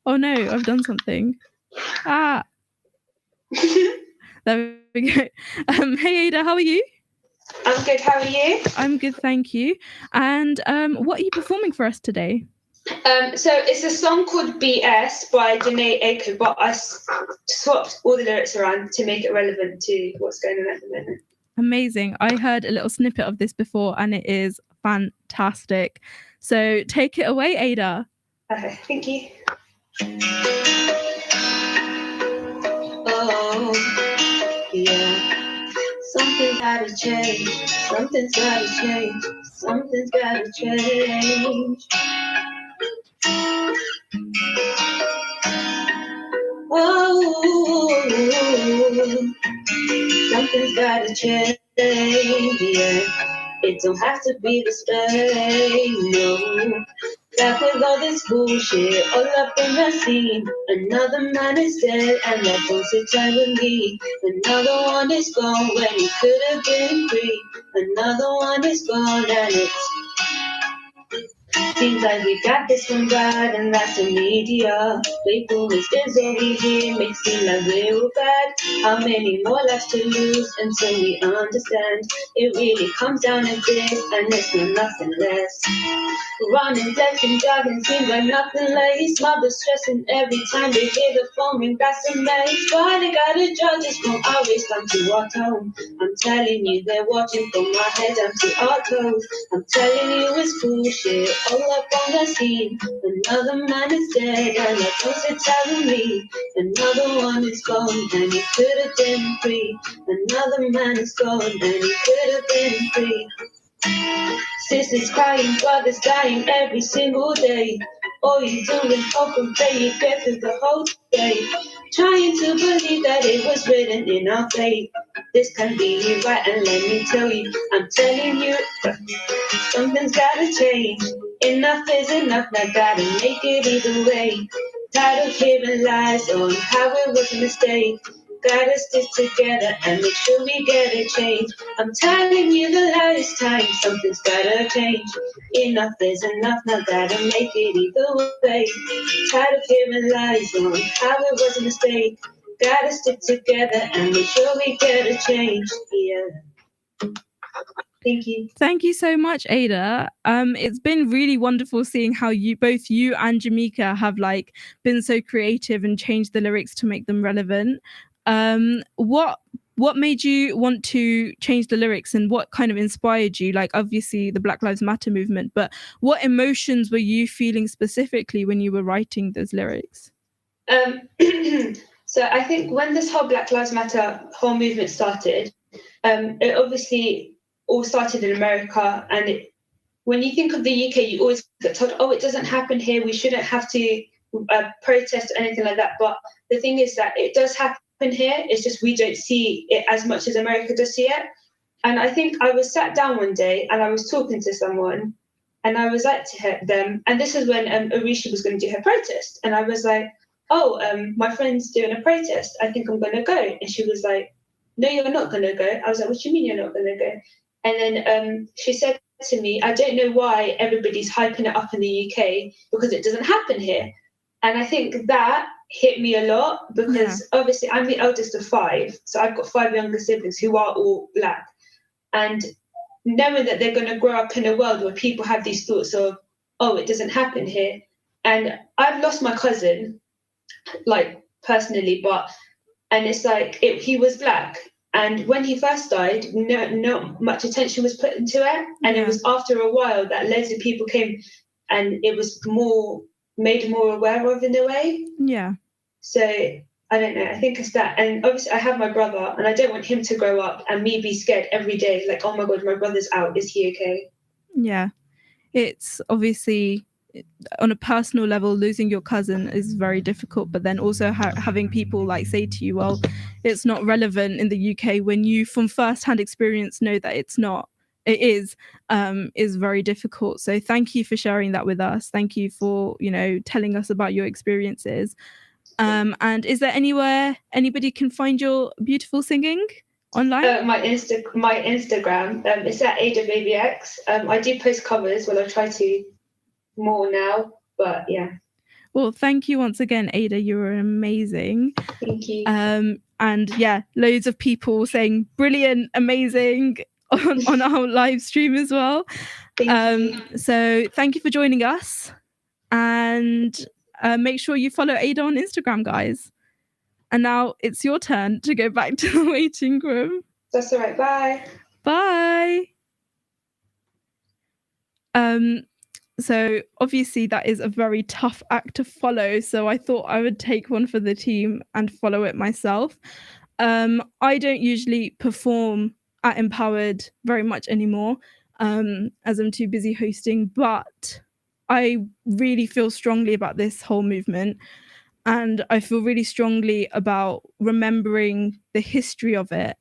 Oh no, I've done something. Ah. There we go. Hey, Ada, how are you? I'm good. How are you? I'm good, thank you. And what are you performing for us today? So it's a song called BS by Janae Aiko, but I swapped all the lyrics around to make it relevant to what's going on at the moment. Amazing. I heard a little snippet of this before and it is fantastic. So take it away, Ada. Okay, thank you. Oh, yeah. Something's gotta change. Something's gotta change. Something's gotta change. Oh, something's gotta change. Yeah. It don't have to be the same, no. Back with all this bullshit, all up in the scene. Another man is dead, and that don't sit tight with me. Another one is gone when he could have been free. Another one is gone, and it's seems like we got this one bad, and that's the media. Faithfulness is all we hear, makes it like we're bad. How many more lives to lose until we understand? It really comes down to this, and it's not nothing less. Running, death and jogging seems like nothing less. Mothers stressing every time they hear the phone ring, that's a mess. Why they gotta judge us from always come to our tone? I'm telling you, they're watching from our head down to our toes. I'm telling you, it's bullshit. All up on the scene. Another man is dead, and that don't tell me. Another one is gone, and he could have been free. Another man is gone, and he could have been free. Sisters crying, brothers dying every single day. All you do is hope and pray you get through the whole day. Trying to believe that it was written in our fate. This can be right, and let me tell you, I'm telling you, something's gotta change. Enough is enough, now gotta make it either way. Tired of hearing lies on how it was a mistake. Gotta stick together and make sure we get a change. I'm telling you the last time, something's gotta change. Enough is enough, now gotta make it either way. Tired of hearing lies on how it was a mistake. Gotta stick together and make sure we get a change. Yeah. Thank you. Thank you so much, Ada. It's been really wonderful seeing how both you and Jamika have like been so creative and changed the lyrics to make them relevant. What made you want to change the lyrics, and what kind of inspired you? Like obviously the Black Lives Matter movement, but what emotions were you feeling specifically when you were writing those lyrics? So I think when this whole Black Lives Matter whole movement started, it obviously all started in America, and when you think of the UK, you always get told, oh, it doesn't happen here, we shouldn't have to protest or anything like that. But the thing is that it does happen here, it's just we don't see it as much as America does see it. And I think I was sat down one day and I was talking to someone, and I was like to them, and this is when Arishi was going to do her protest, and I was like, oh, my friend's doing a protest, I think I'm going to go. And she was like, no, you're not going to go. I was like, what do you mean you're not going to go? And then she said to me, I don't know why everybody's hyping it up in the UK, because it doesn't happen here. And I think that hit me a lot, because obviously I'm the eldest of 5. So I've got 5 younger siblings who are all Black. And knowing that they're going to grow up in a world where people have these thoughts of, oh, it doesn't happen here. And I've lost my cousin, like personally, and it's like, he was Black. And when he first died, not much attention was put into it. And it was after a while that loads of people came, and it was made more aware of in a way. Yeah. So I don't know. I think it's that. And obviously I have my brother, and I don't want him to grow up and me be scared every day. Like, oh my God, my brother's out. Is he okay? Yeah. It's obviously on a personal level, losing your cousin is very difficult, but then also having people like say to you, well, it's not relevant in the UK, when you from first-hand experience know that it is very difficult. So thank you for sharing that with us. Thank you for, telling us about your experiences. And is there anywhere anybody can find your beautiful singing? online? My Instagram. It's at AdaBabyX. I do post covers. Well, I try to more now, but yeah. Well, thank you once again, Ada. You were amazing. Thank you. And yeah, loads of people saying brilliant, amazing on our live stream as well. Thank you. So thank you for joining us, and make sure you follow Ada on Instagram, guys. And now it's your turn to go back to the waiting room. That's all right. Bye. Bye. So obviously that is a very tough act to follow. So I thought I would take one for the team and follow it myself. I don't usually perform at Empowered very much anymore, as I'm too busy hosting, but I really feel strongly about this whole movement. And I feel really strongly about remembering the history of it.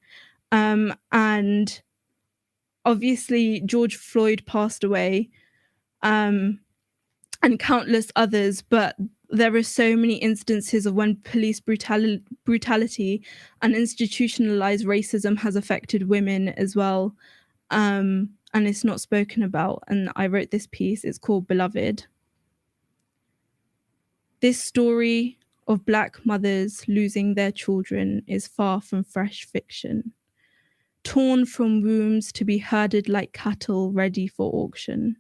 And obviously George Floyd passed away, and countless others, but there are so many instances of when police brutality and institutionalized racism has affected women as well, and it's not spoken about. And I wrote this piece. It's called Beloved. This story of Black mothers losing their children is far from fresh fiction, torn from wombs to be herded like cattle ready for auction.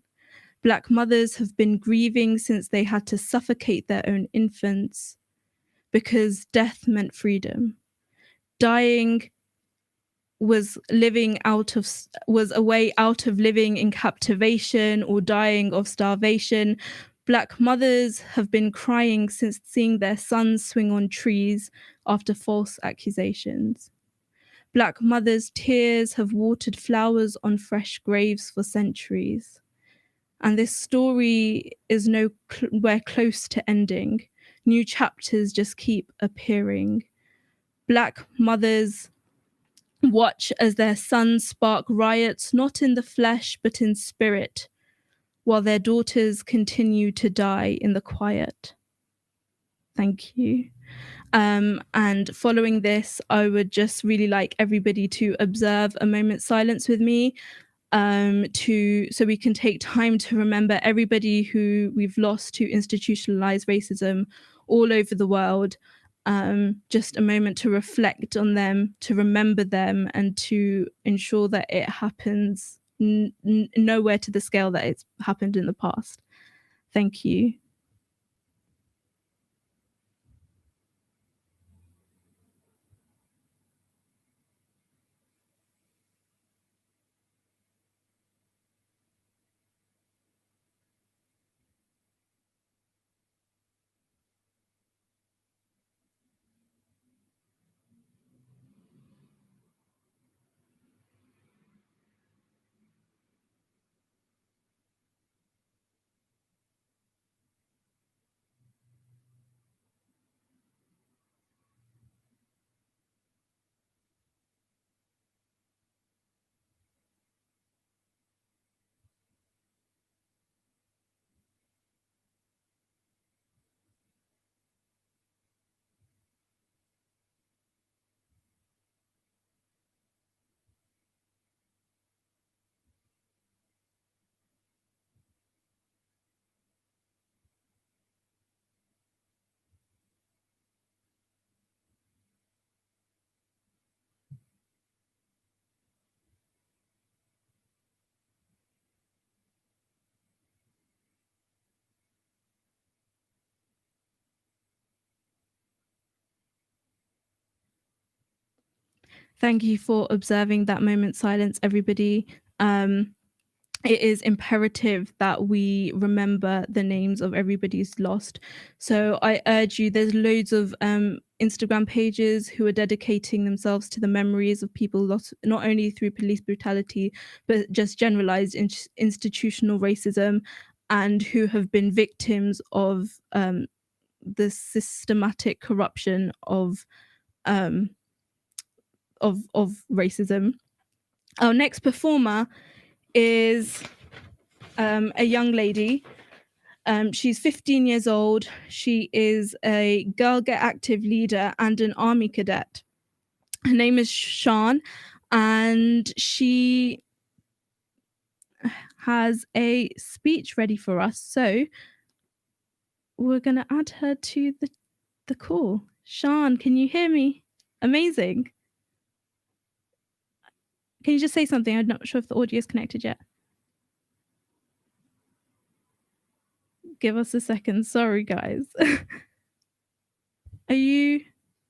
Black mothers have been grieving since they had to suffocate their own infants because death meant freedom. Dying was a way out of living in captivation or dying of starvation. Black mothers have been crying since seeing their sons swing on trees after false accusations. Black mothers' tears have watered flowers on fresh graves for centuries. And this story is nowhere close to ending. New chapters just keep appearing. Black mothers watch as their sons spark riots, not in the flesh, but in spirit, while their daughters continue to die in the quiet. Thank you. And following this, I would just really like everybody to observe a moment's silence with me, so we can take time to remember everybody who we've lost to institutionalized racism all over the world. Just a moment to reflect on them, to remember them, and to ensure that it happens nowhere to the scale that it's happened in the past. Thank you. Thank you for observing that moment's silence, everybody. It is imperative that we remember the names of everybody's lost. So I urge you, there's loads of Instagram pages who are dedicating themselves to the memories of people lost, not only through police brutality, but just generalized institutional racism, and who have been victims of the systematic corruption of racism. Our next performer is a young lady. She's 15 years old. She is a Girl Get Active leader and an army cadet. Her name is Sean, and she has a speech ready for us. So we're going to add her to the call. Sean, can you hear me? Amazing. Can you just say something? I'm not sure if the audio is connected yet. Give us a second. Sorry, guys. Are you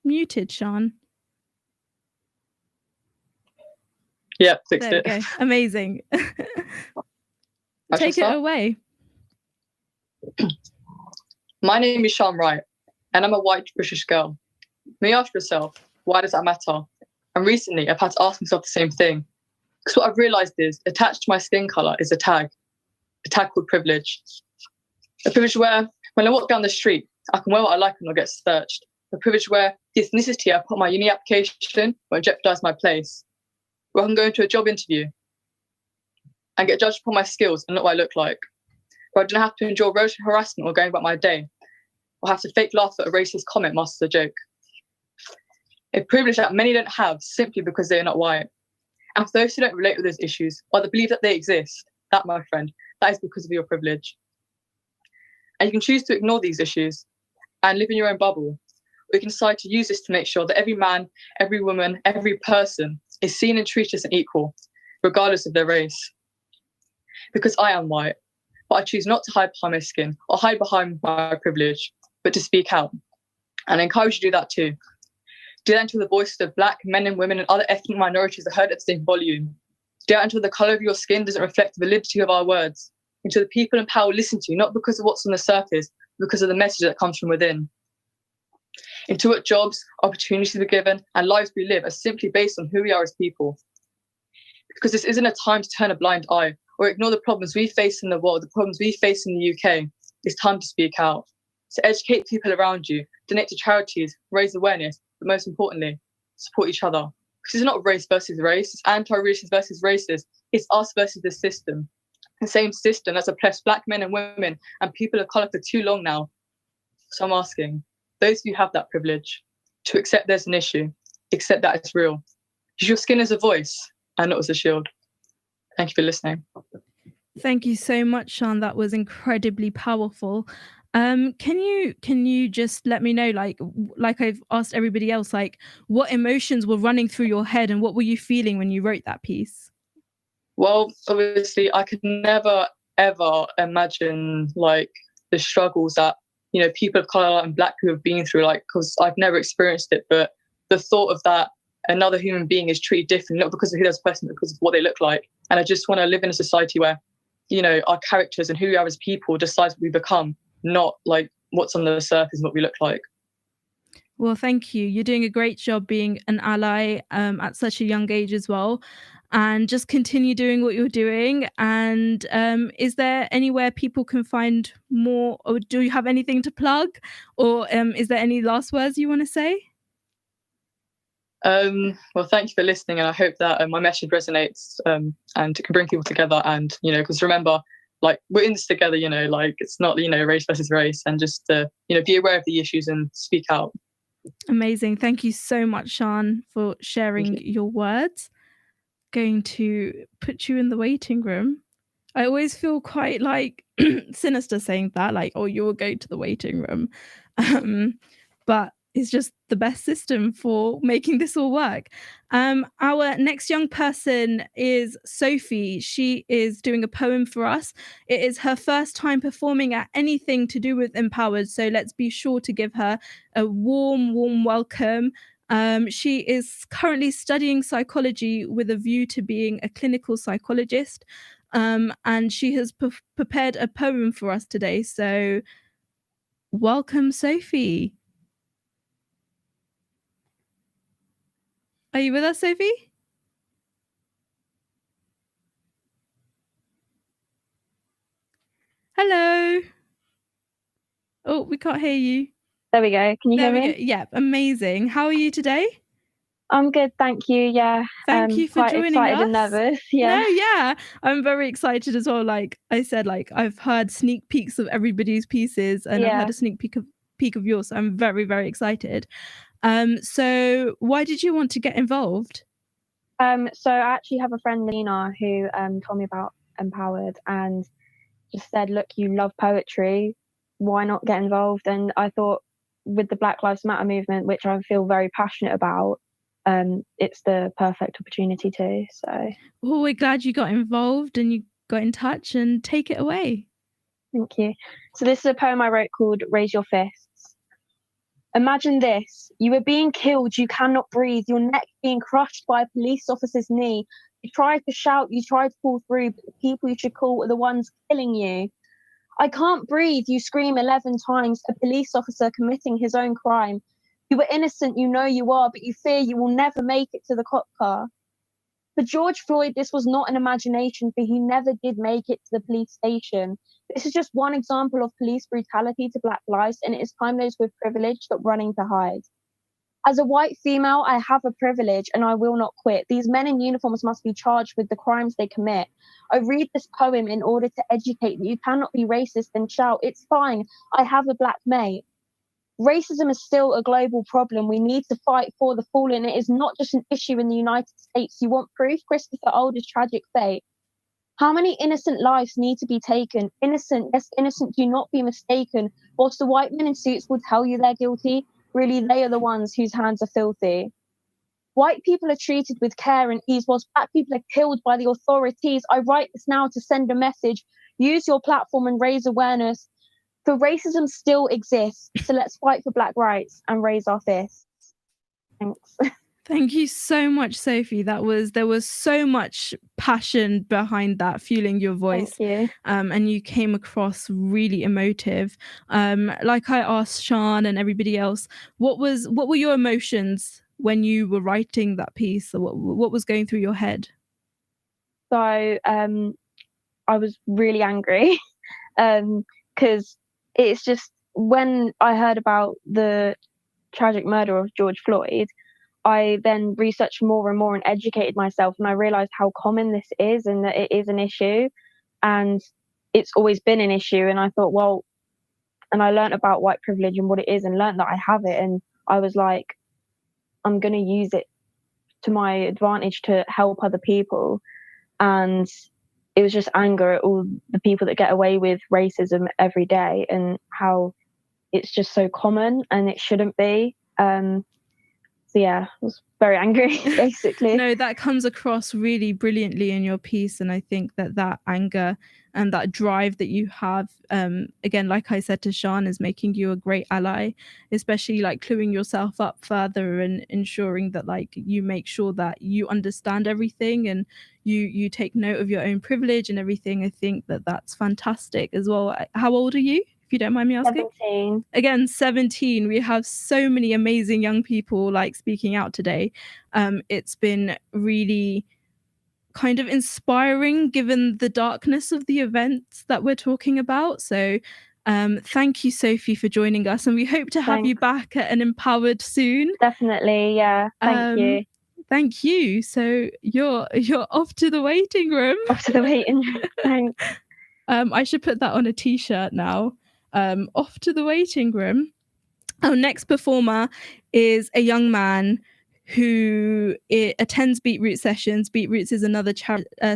muted, Sean? Yeah, fixed There it. we go. Amazing. Take it away. My name is Sean Wright, and I'm a white British girl. May you ask yourself, why does that matter? And recently, I've had to ask myself the same thing. Because what I've realised is, attached to my skin colour is a tag called privilege. A privilege where, when I walk down the street, I can wear what I like and not get searched. A privilege where the ethnicity I put on my uni application won't jeopardise my place. Where I can go into a job interview and get judged upon my skills and not what I look like. Where I don't have to endure road harassment or going about my day, or have to fake laugh at a racist comment masked as a joke. A privilege that many don't have simply because they are not white. And for those who don't relate with those issues, or that believe that they exist, that, my friend, that is because of your privilege. And you can choose to ignore these issues and live in your own bubble, or you can decide to use this to make sure that every man, every woman, every person is seen and treated as an equal, regardless of their race. Because I am white, but I choose not to hide behind my skin or hide behind my privilege, but to speak out. And I encourage you to do that too. Do that until the voices of Black men and women and other ethnic minorities are heard at the same volume. Do that until the colour of your skin doesn't reflect the validity of our words. Until the people in power listen to you, not because of what's on the surface, but because of the message that comes from within. Into what jobs, opportunities we're given, and lives we live are simply based on who we are as people. Because this isn't a time to turn a blind eye or ignore the problems we face in the world, the problems we face in the UK. It's time to speak out. To educate people around you, donate to charities, raise awareness, but most importantly, support each other. Because it's not race versus race, it's anti-racist versus racist. It's us versus the system. The same system that's oppressed Black men and women and people of colour for too long now. So I'm asking, those of you who have that privilege, to accept there's an issue, accept that it's real. Use your skin as a voice and not as a shield. Thank you for listening. Thank you so much, Sean. That was incredibly powerful. Can you just let me know, like I've asked everybody else, like what emotions were running through your head and what were you feeling when you wrote that piece? Well, obviously, I could never, ever imagine like the struggles that, you know, people of colour and Black people have been through, like, because I've never experienced it. But the thought of that another human being is treated differently, not because of who they're a person, but because of what they look like. And I just want to live in a society where, you know, our characters and who we are as people decides what we become, not like what's on the surface and what we look like. Well, thank you. You're doing a great job being an ally at such a young age as well. And just continue doing what you're doing. And is there anywhere people can find more, or do you have anything to plug? Or is there any last words you want to say? Well, thank you for listening, and I hope that my message resonates and it can bring people together. And, you know, because remember, like, we're in this together, you know, like it's not, you know, race versus race, and just, you know, be aware of the issues and speak out. Amazing. Thank you so much, Sean, for sharing your words. Going to put you in the waiting room. I always feel quite like sinister saying that, like, oh, you'll go to the waiting room. But it's just the best system for making this all work. Our next young person is Sophie. She is doing a poem for us. It is her first time performing at anything to do with Empowered, so let's be sure to give her a warm welcome. She is currently studying psychology with a view to being a clinical psychologist. And she has prepared a poem for us today. So welcome, Sophie. Are you with us, Sophie? Hello. Oh, we can't hear you. There we go. Can you hear me? Yeah, amazing. How are you today? I'm good, thank you. Yeah. Thank you for joining quite excited us. and nervous. Yeah. No, yeah. I'm very excited as well. Like I said, like I've heard sneak peeks of everybody's pieces and I've had a sneak peek of yours. So I'm very, very excited. So why did you want to get involved? So I actually have a friend, Lena, who told me about Empowered and just said, look, you love poetry, why not get involved? And I thought with the Black Lives Matter movement, which I feel very passionate about, it's the perfect opportunity too. So well, we're glad you got involved and you got in touch, and take it away. Thank you. So this is a poem I wrote called Raise Your Fists. Imagine this. You are being killed. You cannot breathe. Your neck being crushed by a police officer's knee. You try to shout. You try to pull through, but the people you should call are the ones killing you. I can't breathe. You scream 11 times. A police officer committing his own crime. You were innocent. You know you are, but you fear you will never make it to the cop car. For George Floyd, this was not an imagination, for he never did make it to the police station. This is just one example of police brutality to Black lives, and it is time those with privilege stop running to hide. As a white female, I have a privilege and I will not quit. These men in uniforms must be charged with the crimes they commit. I read this poem in order to educate that you cannot be racist and shout, it's fine, I have a black mate. Racism is still a global problem. We need to fight for the fallen. It is not just an issue in the United States. You want proof? Christopher Older's tragic fate. How many innocent lives need to be taken? Innocent, yes, innocent, do not be mistaken. Whilst the white men in suits will tell you they're guilty, really they are the ones whose hands are filthy. White people are treated with care and ease, whilst Black people are killed by the authorities. I write this now to send a message. Use your platform and raise awareness. For racism still exists, so let's fight for Black rights and raise our fists. Thanks. Thank you so much, Sophie. There was so much passion behind that, fueling your voice. Thank you. And you came across really emotive. Like I asked Sean and everybody else, what were your emotions when you were writing that piece? What was going through your head? So I was really angry because it's just when I heard about the tragic murder of George Floyd, I then researched more and more and educated myself, and I realized how common this is and that it is an issue and it's always been an issue. And I thought, well, and I learned about white privilege and what it is and learned that I have it. And I was like, I'm going to use it to my advantage to help other people. And it was just anger at all the people that get away with racism every day and how it's just so common and it shouldn't be. So yeah, I was very angry, basically. No, that comes across really brilliantly in your piece. And I think that anger and that drive that you have, again, like I said to Sean, is making you a great ally, especially like cluing yourself up further and ensuring that like you make sure that you understand everything and you take note of your own privilege and everything. I think that's fantastic as well. How old are you, if you don't mind me asking? 17. Again, 17. We have so many amazing young people like speaking out today. It's been really kind of inspiring given the darkness of the events that we're talking about. So thank you, Sophie, for joining us, and we hope to have you back at an Empowered soon. Definitely, yeah. Thank you. Thank you. So you're off to the waiting room. Off to the waiting room. Thanks. I should put that on a t-shirt now. Off to the waiting room. Our next performer is a young man who attends Beetroot sessions. Beetroots is another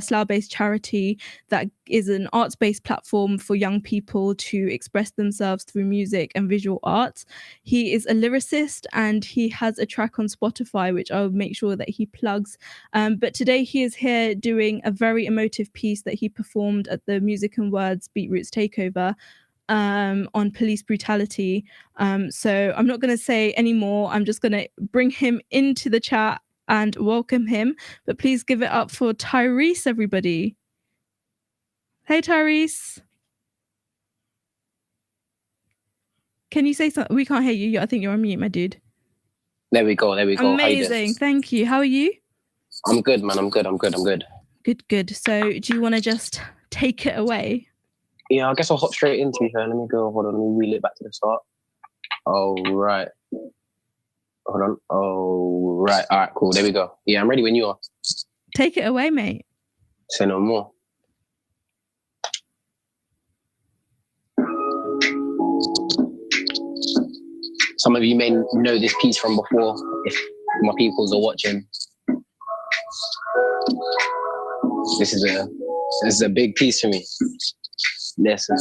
Slough-based charity that is an arts-based platform for young people to express themselves through music and visual arts. He is a lyricist and he has a track on Spotify, which I'll make sure that he plugs. But today he is here doing a very emotive piece that he performed at the Music and Words Beetroots Takeover on police brutality. So I'm not going to say any more. I'm just going to bring him into the chat and welcome him. But please give it up for Tyrese, everybody. Hey, Tyrese. Can you say something? We can't hear you. I think you're on mute, my dude. There we go. Amazing. Thank you. How are you? I'm good, man. I'm good. Good. So do you want to just take it away? Yeah, I guess I'll hop straight into her. Let me go. Hold on. Let me reel it back to the start. All right. Hold on. All right. All right, cool. There we go. Yeah, I'm ready when you are. Take it away, mate. Say no more. Some of you may know this piece from before, if my peoples are watching. This is a big piece for me. Listen,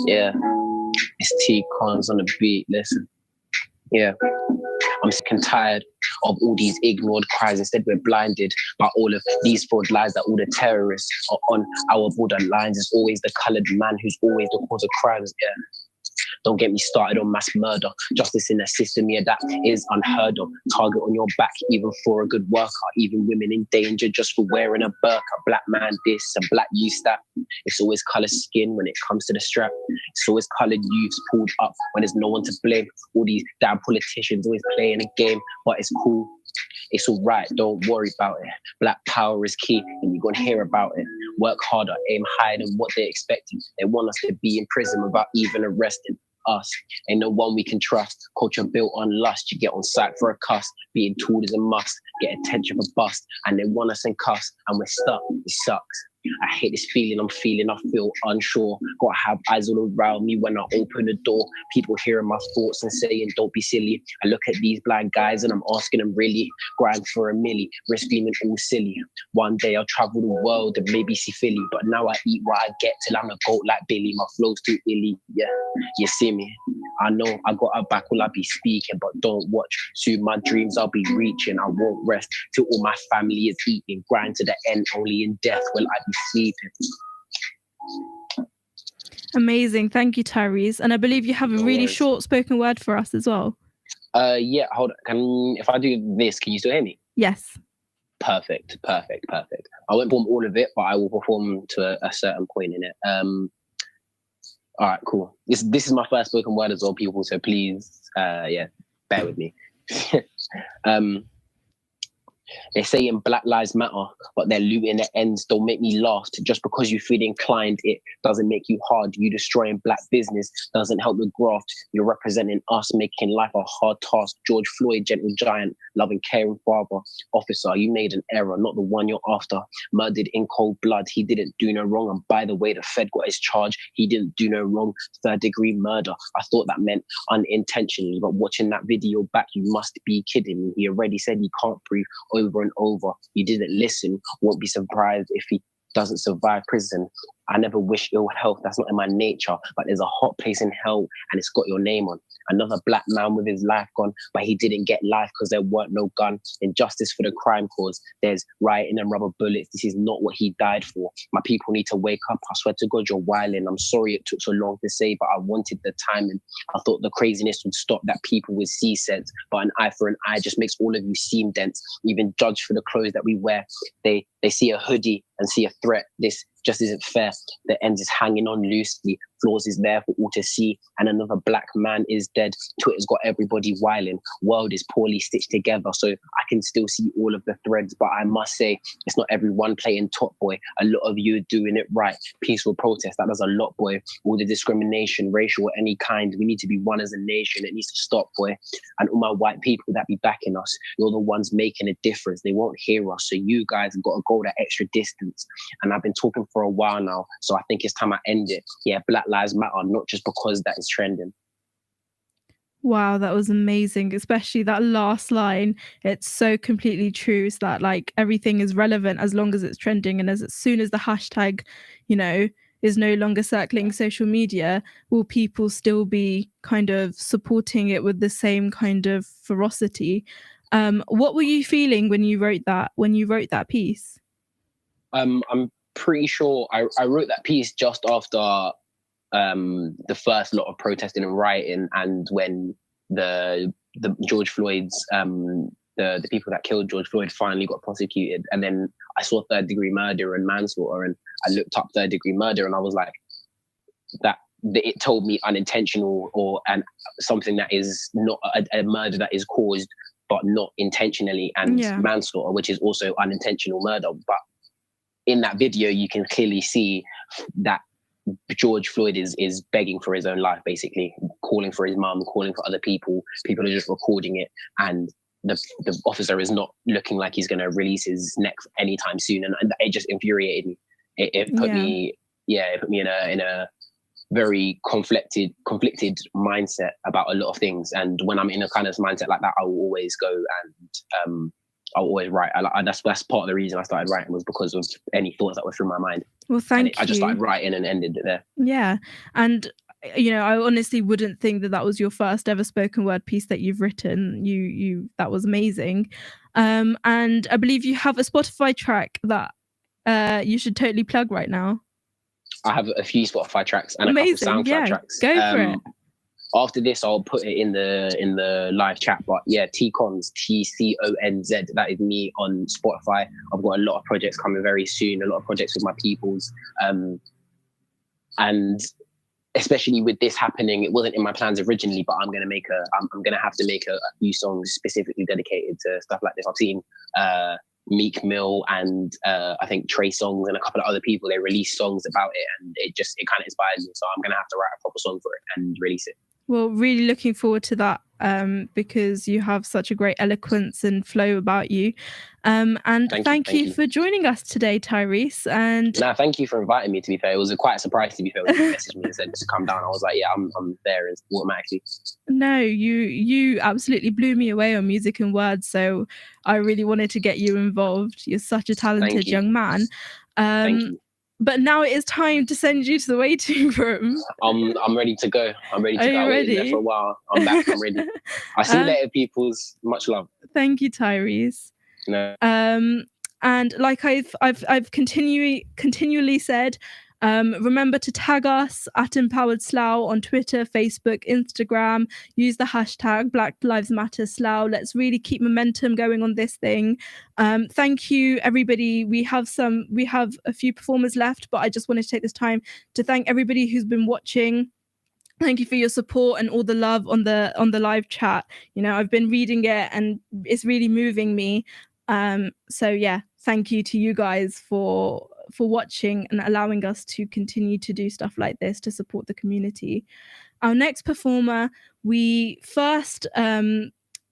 yeah, it's T Cons on the beat. Listen, yeah, I'm sick and tired of all these ignored cries. Instead, we're blinded by all of these fraud lies that all the terrorists are on our borderlines. It's always the coloured man who's always the cause of crimes. Yeah. Don't get me started on mass murder. Justice in the system, yeah, that is unheard of. Target on your back, even for a good worker. Even women in danger just for wearing a burqa. Black man this and black youth that. It's always colour skin when it comes to the strap. It's always coloured youths pulled up when there's no one to blame. All these damn politicians always playing a game, but it's cool. It's all right, don't worry about it. Black power is key, and you're going to hear about it. Work harder, aim higher than what they're expecting. They want us to be in prison without even arresting us. Ain't no one we can trust. Culture built on lust. You get on site for a cuss. Being tooled is a must. Get attention for bust. And they want us in cuffs, and we're stuck. It sucks. I hate this feeling I'm feeling. I feel unsure. Gotta have eyes all around me when I open the door. People hearing my thoughts and saying, don't be silly. I look at these blind guys and I'm asking them, really? Grind for a milli, risk being all silly. One day I'll travel the world and maybe see Philly. But now I eat what I get till I'm a goat like Billy. My flow's too illy. Yeah, you see me. I know I got a back while I be speaking, but don't watch. Soon my dreams I'll be reaching. I won't rest till all my family is eating. Grind to the end, only in death will I be sleeping. Amazing. Thank you, Tyrese. And I believe you have a really short spoken word for us as well. Yeah, hold on. If I do this, can you still hear me? Yes. Perfect. I won't perform all of it, but I will perform to a certain point in it. All right, cool. This is my first spoken word as well, people. So please, bear with me. They're saying Black Lives Matter, but they're looting the ends. Don't make me laugh. Just because you feel inclined, it doesn't make you hard. You destroying black business doesn't help the graft. You're representing us, making life a hard task. George Floyd, gentle giant, loving, caring father. Officer, you made an error, not the one you're after. Murdered in cold blood. He didn't do no wrong. And by the way, the Fed got his charge. He didn't do no wrong. 3rd-degree murder. I thought that meant unintentionally, but watching that video back, you must be kidding me. He already said he can't breathe over and over. You didn't listen. Won't be surprised if he doesn't survive prison. I never wish ill health. That's not in my nature. But there's a hot place in hell and it's got your name on. Another black man with his life gone, but he didn't get life because there weren't no gun. Injustice for the crime cause. There's rioting and rubber bullets. This is not what he died for. My people need to wake up. I swear to God, you're wilding. I'm sorry it took so long to say, but I wanted the timing. I thought the craziness would stop, that people would see sense. But an eye for an eye just makes all of you seem dense. Even judged for the clothes that we wear. They see a hoodie and see a threat. This just isn't fair. The end is hanging on loosely. Flaws is there for all to see. And another black man is dead. Twitter's got everybody whiling. World is poorly stitched together. So I can still see all of the threads. But I must say, it's not everyone playing top boy. A lot of you are doing it right. Peaceful protest, that does a lot, boy. All the discrimination, racial or any kind. We need to be one as a nation. It needs to stop, boy. And all my white people that be backing us, you're the ones making a difference. They won't hear us. So you guys have got to go that extra distance. And I've been talking for a while now. So I think it's time I end it. Yeah, Black Lives Matter, not just because that is trending. Wow, that was amazing, especially that last line. It's so completely true. It's that like everything is relevant as long as it's trending, and as soon as the hashtag, is no longer circling social media, will people still be kind of supporting it with the same kind of ferocity? What were you feeling when you wrote that piece? I'm pretty sure I wrote that piece just after the first lot of protesting and rioting, and when the George Floyd's the people that killed George Floyd finally got prosecuted. And then I saw 3rd-degree murder and manslaughter, and I looked up 3rd-degree murder, and I was like, that it told me unintentional and something that is not a murder that is caused but not intentionally, and manslaughter, which is also unintentional murder. But in that video, you can clearly see that George Floyd is begging for his own life, basically calling for his mum, calling for other people. People are just recording it, and the officer is not looking like he's going to release his neck anytime soon, and it just infuriated me. It put me in very conflicted mindset about a lot of things. And when I'm in a kind of mindset like that, I will always go and I'll always write. That's part of the reason I started writing, was because of any thoughts that were through my mind. Well, thank you. I just started writing and ended it there. Yeah. And I honestly wouldn't think that was your first ever spoken word piece that you've written. That was amazing. And I believe you have a Spotify track that you should totally plug right now. I have a few Spotify tracks and amazing. a couple SoundCloud tracks. Go for it. After this, I'll put it in the live chat. But yeah, Tconz, TCONZ. That is me on Spotify. I've got a lot of projects coming very soon. A lot of projects with my peoples, and especially with this happening, it wasn't in my plans originally. But I'm gonna have to make a few songs specifically dedicated to stuff like this. I've seen Meek Mill and I think Trey Songz and a couple of other people. They released songs about it, and it kind of inspired me. So I'm gonna have to write a proper song for it and release it. Well, really looking forward to that, because you have such a great eloquence and flow about you. And thank you for joining us today, Tyrese. And thank you for inviting me, to be fair. It was quite a surprise, to be fair, when you messaged me and said to come down. I was like, yeah, I'm there automatically. No, you absolutely blew me away on music and words. So I really wanted to get you involved. You're such a talented young man. Thank you. But now it is time to send you to the waiting room. I'm ready to go. I'm ready to go. I waited there for a while. I'm back. I'm ready. I see you later, peoples. Much love. Thank you, Tyrese. No. And like I've continually said, remember to tag us at Empowered Slough on Twitter, Facebook, Instagram. Use the hashtag Black Lives Matter Slough. Let's really keep momentum going on this thing. Thank you, everybody. We have a few performers left, but I just wanted to take this time to thank everybody who's been watching. Thank you for your support and all the love on the live chat. I've been reading it and it's really moving me. So yeah, thank you to you guys for watching and allowing us to continue to do stuff like this to support the community. Our next performer, we first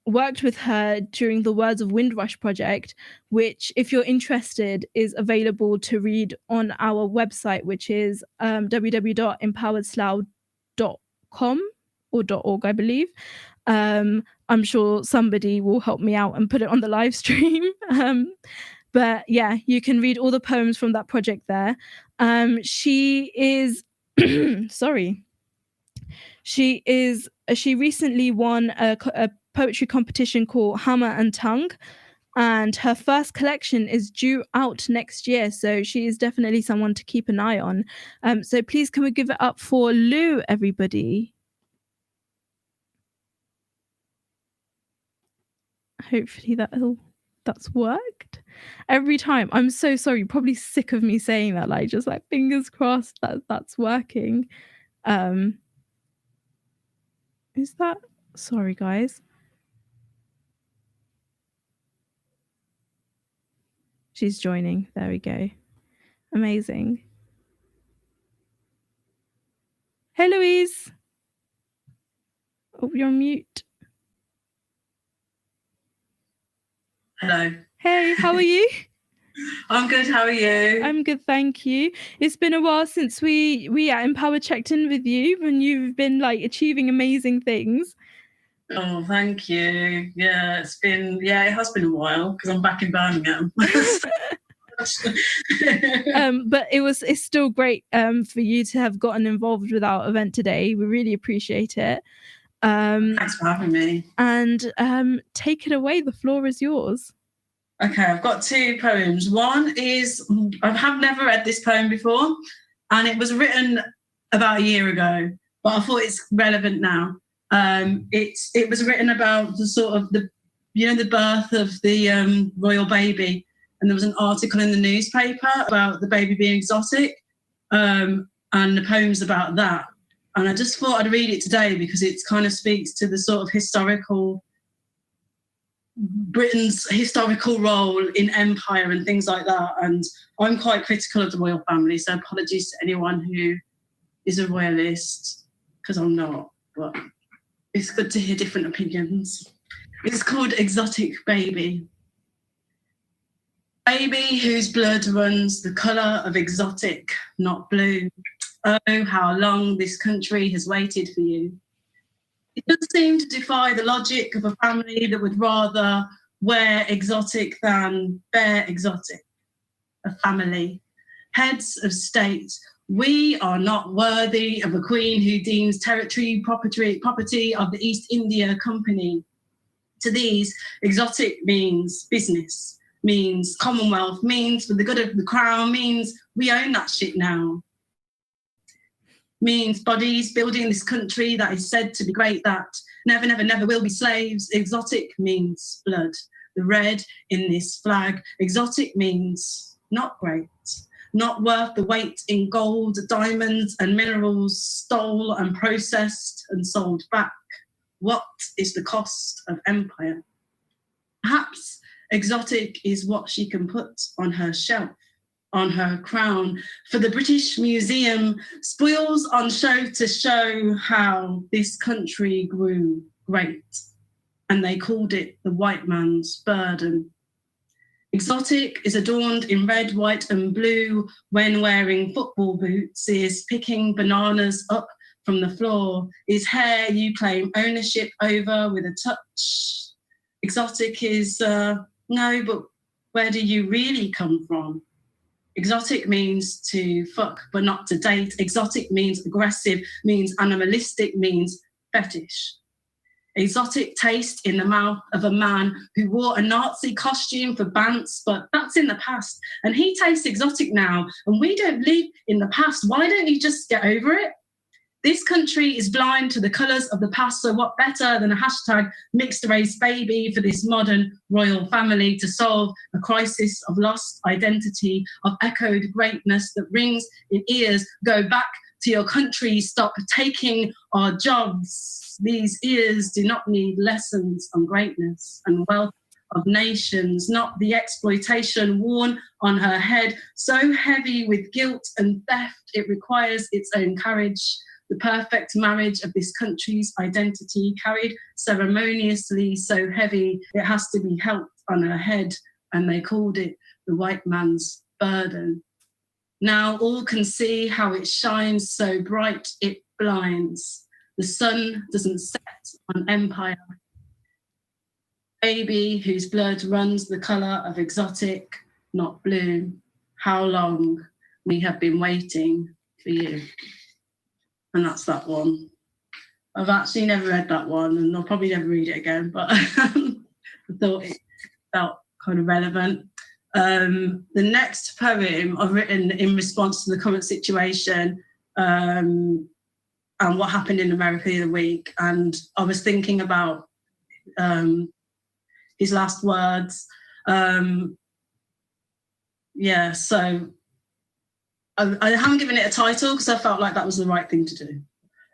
worked with her during the Words of Windrush project, which, if you're interested, is available to read on our website, which is www.empoweredslough.com or .org, I believe. I'm sure somebody will help me out and put it on the live stream. But yeah, you can read all the poems from that project there. She is, sorry. She recently won a poetry competition called Hammer and Tongue, and her first collection is due out next year. So she is definitely someone to keep an eye on. So please, can we give it up for Lou, everybody? Hopefully that's worked every time. I'm so sorry. You're probably sick of me saying that, just fingers crossed that's working. Is that, sorry guys. She's joining. There we go. Amazing. Hey Louise. Oh, you're on mute. Hello. Hey, how are you? I'm good. How are you? I'm good, thank you. It's been a while since we at Empower checked in with you, and you've been achieving amazing things. Oh, thank you. Yeah, it has been a while because I'm back in Birmingham. But it's still great for you to have gotten involved with our event today. We really appreciate it. Thanks for having me. And take it away. The floor is yours. Okay, I've got two poems. One is, I have never read this poem before, and it was written about a year ago, but I thought it's relevant now. It was written about the sort of the birth of the royal baby, and there was an article in the newspaper about the baby being exotic, and the poem's about that. And I just thought I'd read it today because it kind of speaks to the sort of Britain's historical role in empire and things like that. And I'm quite critical of the royal family, so apologies to anyone who is a royalist, because I'm not, but it's good to hear different opinions. It's called Exotic Baby. Baby whose blood runs the colour of exotic, not blue. Oh, how long this country has waited for you. It does seem to defy the logic of a family that would rather wear exotic than bear exotic. A family, heads of state. We are not worthy of a queen who deems territory property of the East India Company. To these, exotic means business, means Commonwealth, means for the good of the crown, means we own that shit now. Means bodies building this country that is said to be great, that never, never, never will be slaves. Exotic means blood. The red in this flag. Exotic means not great, not worth the weight in gold, diamonds and minerals stole and processed and sold back. What is the cost of empire? Perhaps exotic is what she can put on her shelf, on her crown. For the British Museum, spoils on show to show how this country grew great. And they called it the white man's burden. Exotic is adorned in red, white and blue when wearing football boots, is picking bananas up from the floor, is hair you claim ownership over with a touch. Exotic is, no, but where do you really come from? Exotic means to fuck but not to date. Exotic means aggressive, means animalistic, means fetish. Exotic taste in the mouth of a man who wore a Nazi costume for Bants, but that's in the past. And he tastes exotic now, and we don't live in the past. Why don't you just get over it? This country is blind to the colours of the past, so what better than a hashtag mixed race baby for this modern royal family to solve a crisis of lost identity, of echoed greatness that rings in ears. Go back to your country, stop taking our jobs. These ears do not need lessons on greatness and wealth of nations, not the exploitation worn on her head, so heavy with guilt and theft it requires its own courage. The perfect marriage of this country's identity, carried ceremoniously, so heavy it has to be helped on her head, and they called it the white man's burden. Now all can see how it shines so bright it blinds. The sun doesn't set on empire. Baby whose blood runs the colour of exotic, not blue. How long we have been waiting for you. And that's that one. I've actually never read that one, and I'll probably never read it again, but I thought it felt kind of relevant. The next poem I've written in response to the current situation and what happened in America the other week. And I was thinking about his last words. So I haven't given it a title because I felt like that was the right thing to do.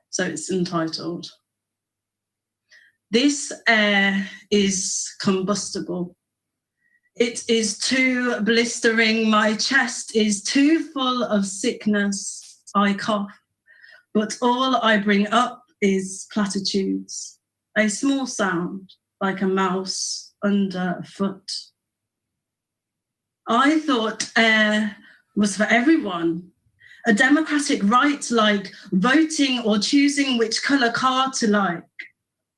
So it's entitled, "This air is combustible. It is too blistering. My chest is too full of sickness. I cough, but all I bring up is platitudes, a small sound like a mouse under a foot. I thought air was for everyone. A democratic right like voting or choosing which colour car to like,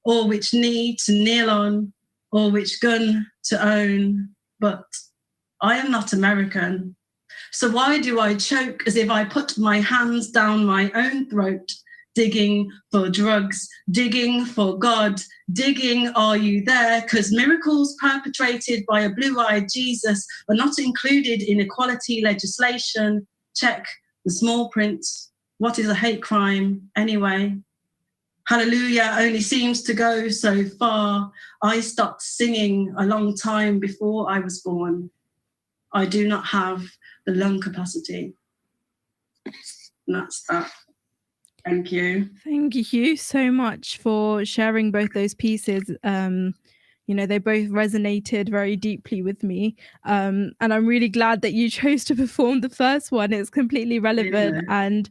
or which knee to kneel on, or which gun to own. But I am not American. So why do I choke as if I put my hands down my own throat, digging for drugs, digging for God, digging, are you there? Because miracles perpetrated by a blue-eyed Jesus are not included in equality legislation. Check the small print. What is a hate crime anyway? Hallelujah only seems to go so far. I stopped singing a long time before I was born. I do not have the lung capacity." And that's that. Thank you. Thank you so much for sharing both those pieces. They both resonated very deeply with me. And I'm really glad that you chose to perform the first one. It's completely relevant. Yeah. And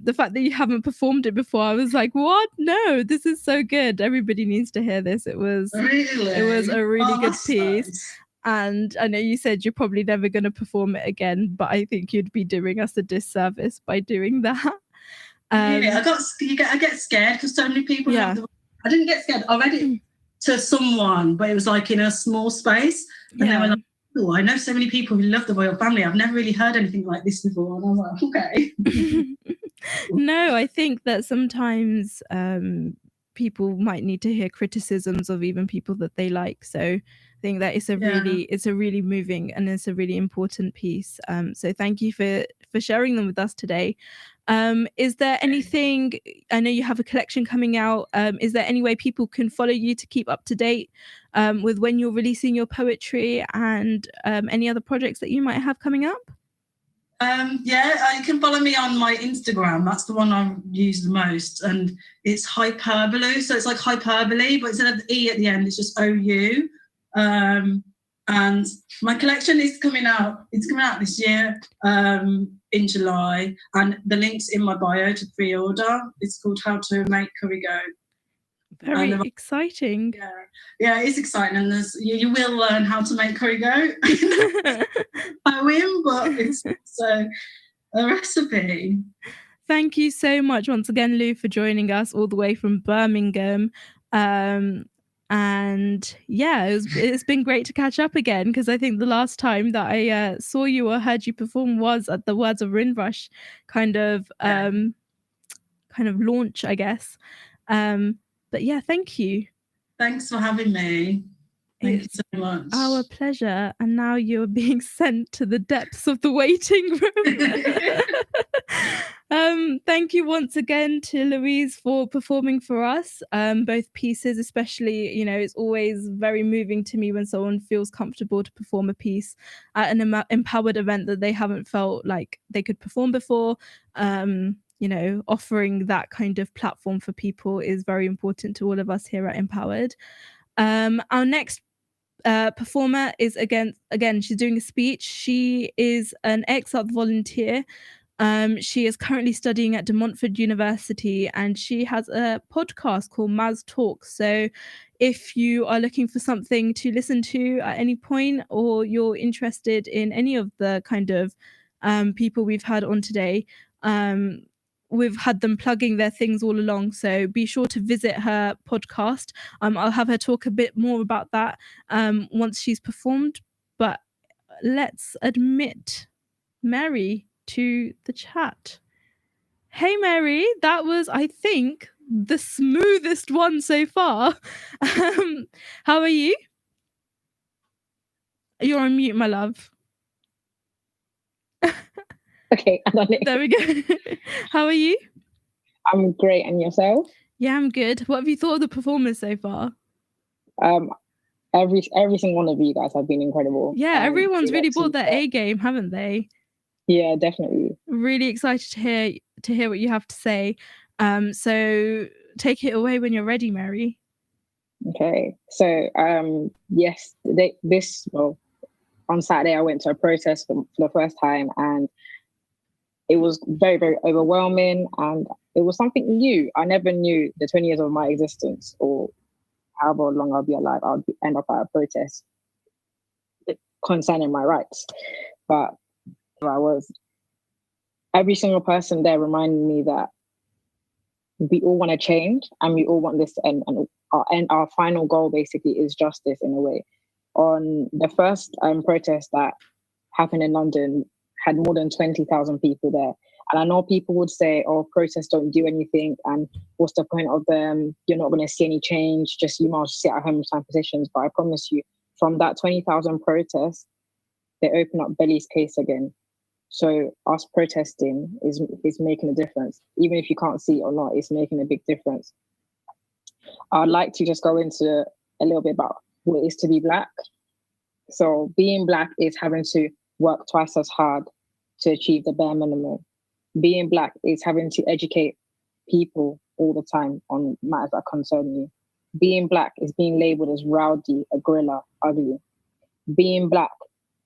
the fact that you haven't performed it before, I was like, what? No, this is so good. Everybody needs to hear this. It was Really? a really good that's piece. nice. And I know you said you're probably never going to perform it again, but I think you'd be doing us a disservice by doing that. Really, I get scared because so many people Yeah. have I didn't get scared. I read it to someone, but it was like in a small space. And they were like, oh, I know so many people who love the royal family. I've never really heard anything like this before. And I was like, okay. No, I think that sometimes people might need to hear criticisms of even people that they like. So I think that it's a really moving and it's a really important piece. So thank you for sharing them with us today. Is there anything, I know you have a collection coming out, is there any way people can follow you to keep up to date with when you're releasing your poetry and any other projects that you might have coming up? You can follow me on my Instagram. That's the one I use the most, and it's hyperbole. So it's like hyperbole, but instead of the E at the end, it's just OU. And my collection is coming out. It's coming out this year in July, and the link's in my bio to pre-order. It's called How to Make Curry Go. Very exciting. Yeah, it's exciting, and you will learn how to make curry go. Poem, but it's a recipe. Thank you so much once again, Lou, for joining us all the way from Birmingham. And yeah, it's been great to catch up again, because I think the last time that I saw you or heard you perform was at the Words of Windrush kind of launch, I guess. But yeah, thank you. Thanks for having me. Thank you so much. Our pleasure. And now you're being sent to the depths of the waiting room. Thank you once again to Louise for performing for us, both pieces, especially, it's always very moving to me when someone feels comfortable to perform a piece at an empowered event that they haven't felt like they could perform before. Offering that kind of platform for people is very important to all of us here at Empowered. Our next performer is again, she's doing a speech. She is an ex-art volunteer. She is currently studying at De Montfort University, and she has a podcast called Maz Talks. So if you are looking for something to listen to at any point, or you're interested in any of the kind of people we've had on today, we've had them plugging their things all along, so be sure to visit her podcast. I'll have her talk a bit more about that once she's performed, but let's admit Mary to the chat. Hey Mary, that was, I think, the smoothest one so far. How are you? You're on mute, my love. Okay, I'm on it. There we go. How are you? I'm great, and yourself? Yeah, I'm good. What have you thought of the performance so far? Every single one of you guys have been incredible. Yeah, everyone's really brought their A game, haven't they? Yeah, definitely. Really excited to hear what you have to say. So take it away when you're ready, Mary. Okay, so on Saturday I went to a protest for the first time, and it was very, very overwhelming, and it was something new. I never knew the 20 years of my existence, or however long I'll be alive, I'll end up at a protest concerning my rights. But every single person there reminded me that we all want to change, and we all want this to end. And our final goal basically is justice in a way. On the first protest that happened in London, had more than 20,000 people there. And I know people would say, oh, protests don't do anything, and what's the point of them? You're not going to see any change, you might sit at home and sign petitions. But I promise you, from that 20,000 protests, they open up Belly's case again. So us protesting is making a difference. Even if you can't see it or not, it's making a big difference. I'd like to just go into a little bit about what it is to be Black. So being Black is having to work twice as hard to achieve the bare minimum. Being Black is having to educate people all the time on matters that concern you. Being Black is being labeled as rowdy, a gorilla, ugly. Being Black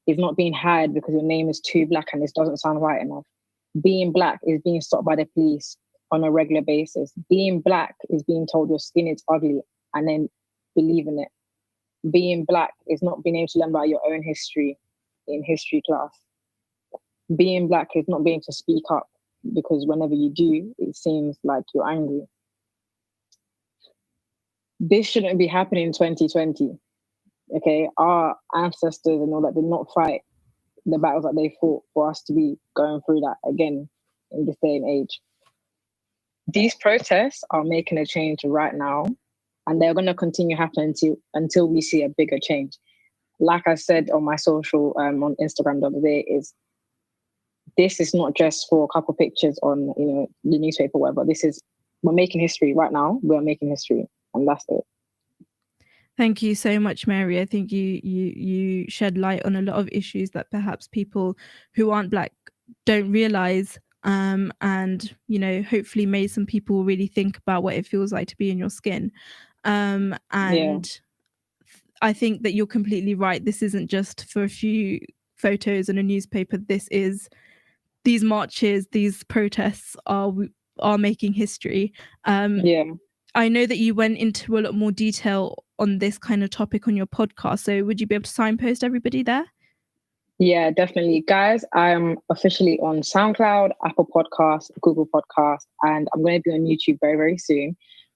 is not being hired because your name is too Black and this doesn't sound right enough. Being Black is being stopped by the police on a regular basis. Being Black is being told your skin is ugly and then believing it. being black is not being able to learn about your own history in history class. Being black is not being able to speak up, because whenever you do, it seems like you're angry. This shouldn't be happening in 2020. Okay, our ancestors and all that did not fight the battles that they fought for us to be going through that again in this day and age. These protests are making a change right now, and they're going to continue happening until we see a bigger change. Like I said on my social, on Instagram the other day, this is not just for a couple of pictures on, the newspaper, whatever. We're making history right now. We're making history, and that's it. Thank you so much, Mary. I think you shed light on a lot of issues that perhaps people who aren't black don't realize, and hopefully made some people really think about what it feels like to be in your skin. And I think that you're completely right. This isn't just for a few photos in a newspaper. These marches, these protests are making history. I know that you went into a lot more detail on this kind of topic on your podcast. So would you be able to signpost everybody there? Yeah, definitely. Guys, I'm officially on SoundCloud, Apple Podcasts, Google Podcasts, and I'm going to be on YouTube very, very soon.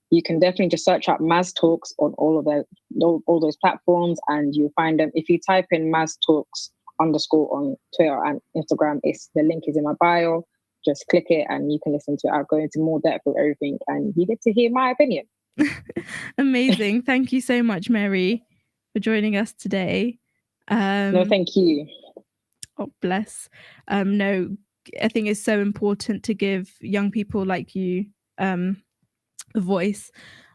You can definitely just search up Maz Talks on all those platforms, and you'll find them. If you type in Maz Talks _ on Twitter and Instagram, the link is in my bio. Just click it and you can listen to it. I'll go into more depth of everything and you get to hear my opinion. Amazing. Thank you so much, Mary, for joining us today. No, thank you. Oh, bless. No, I think it's so important to give young people like you a voice.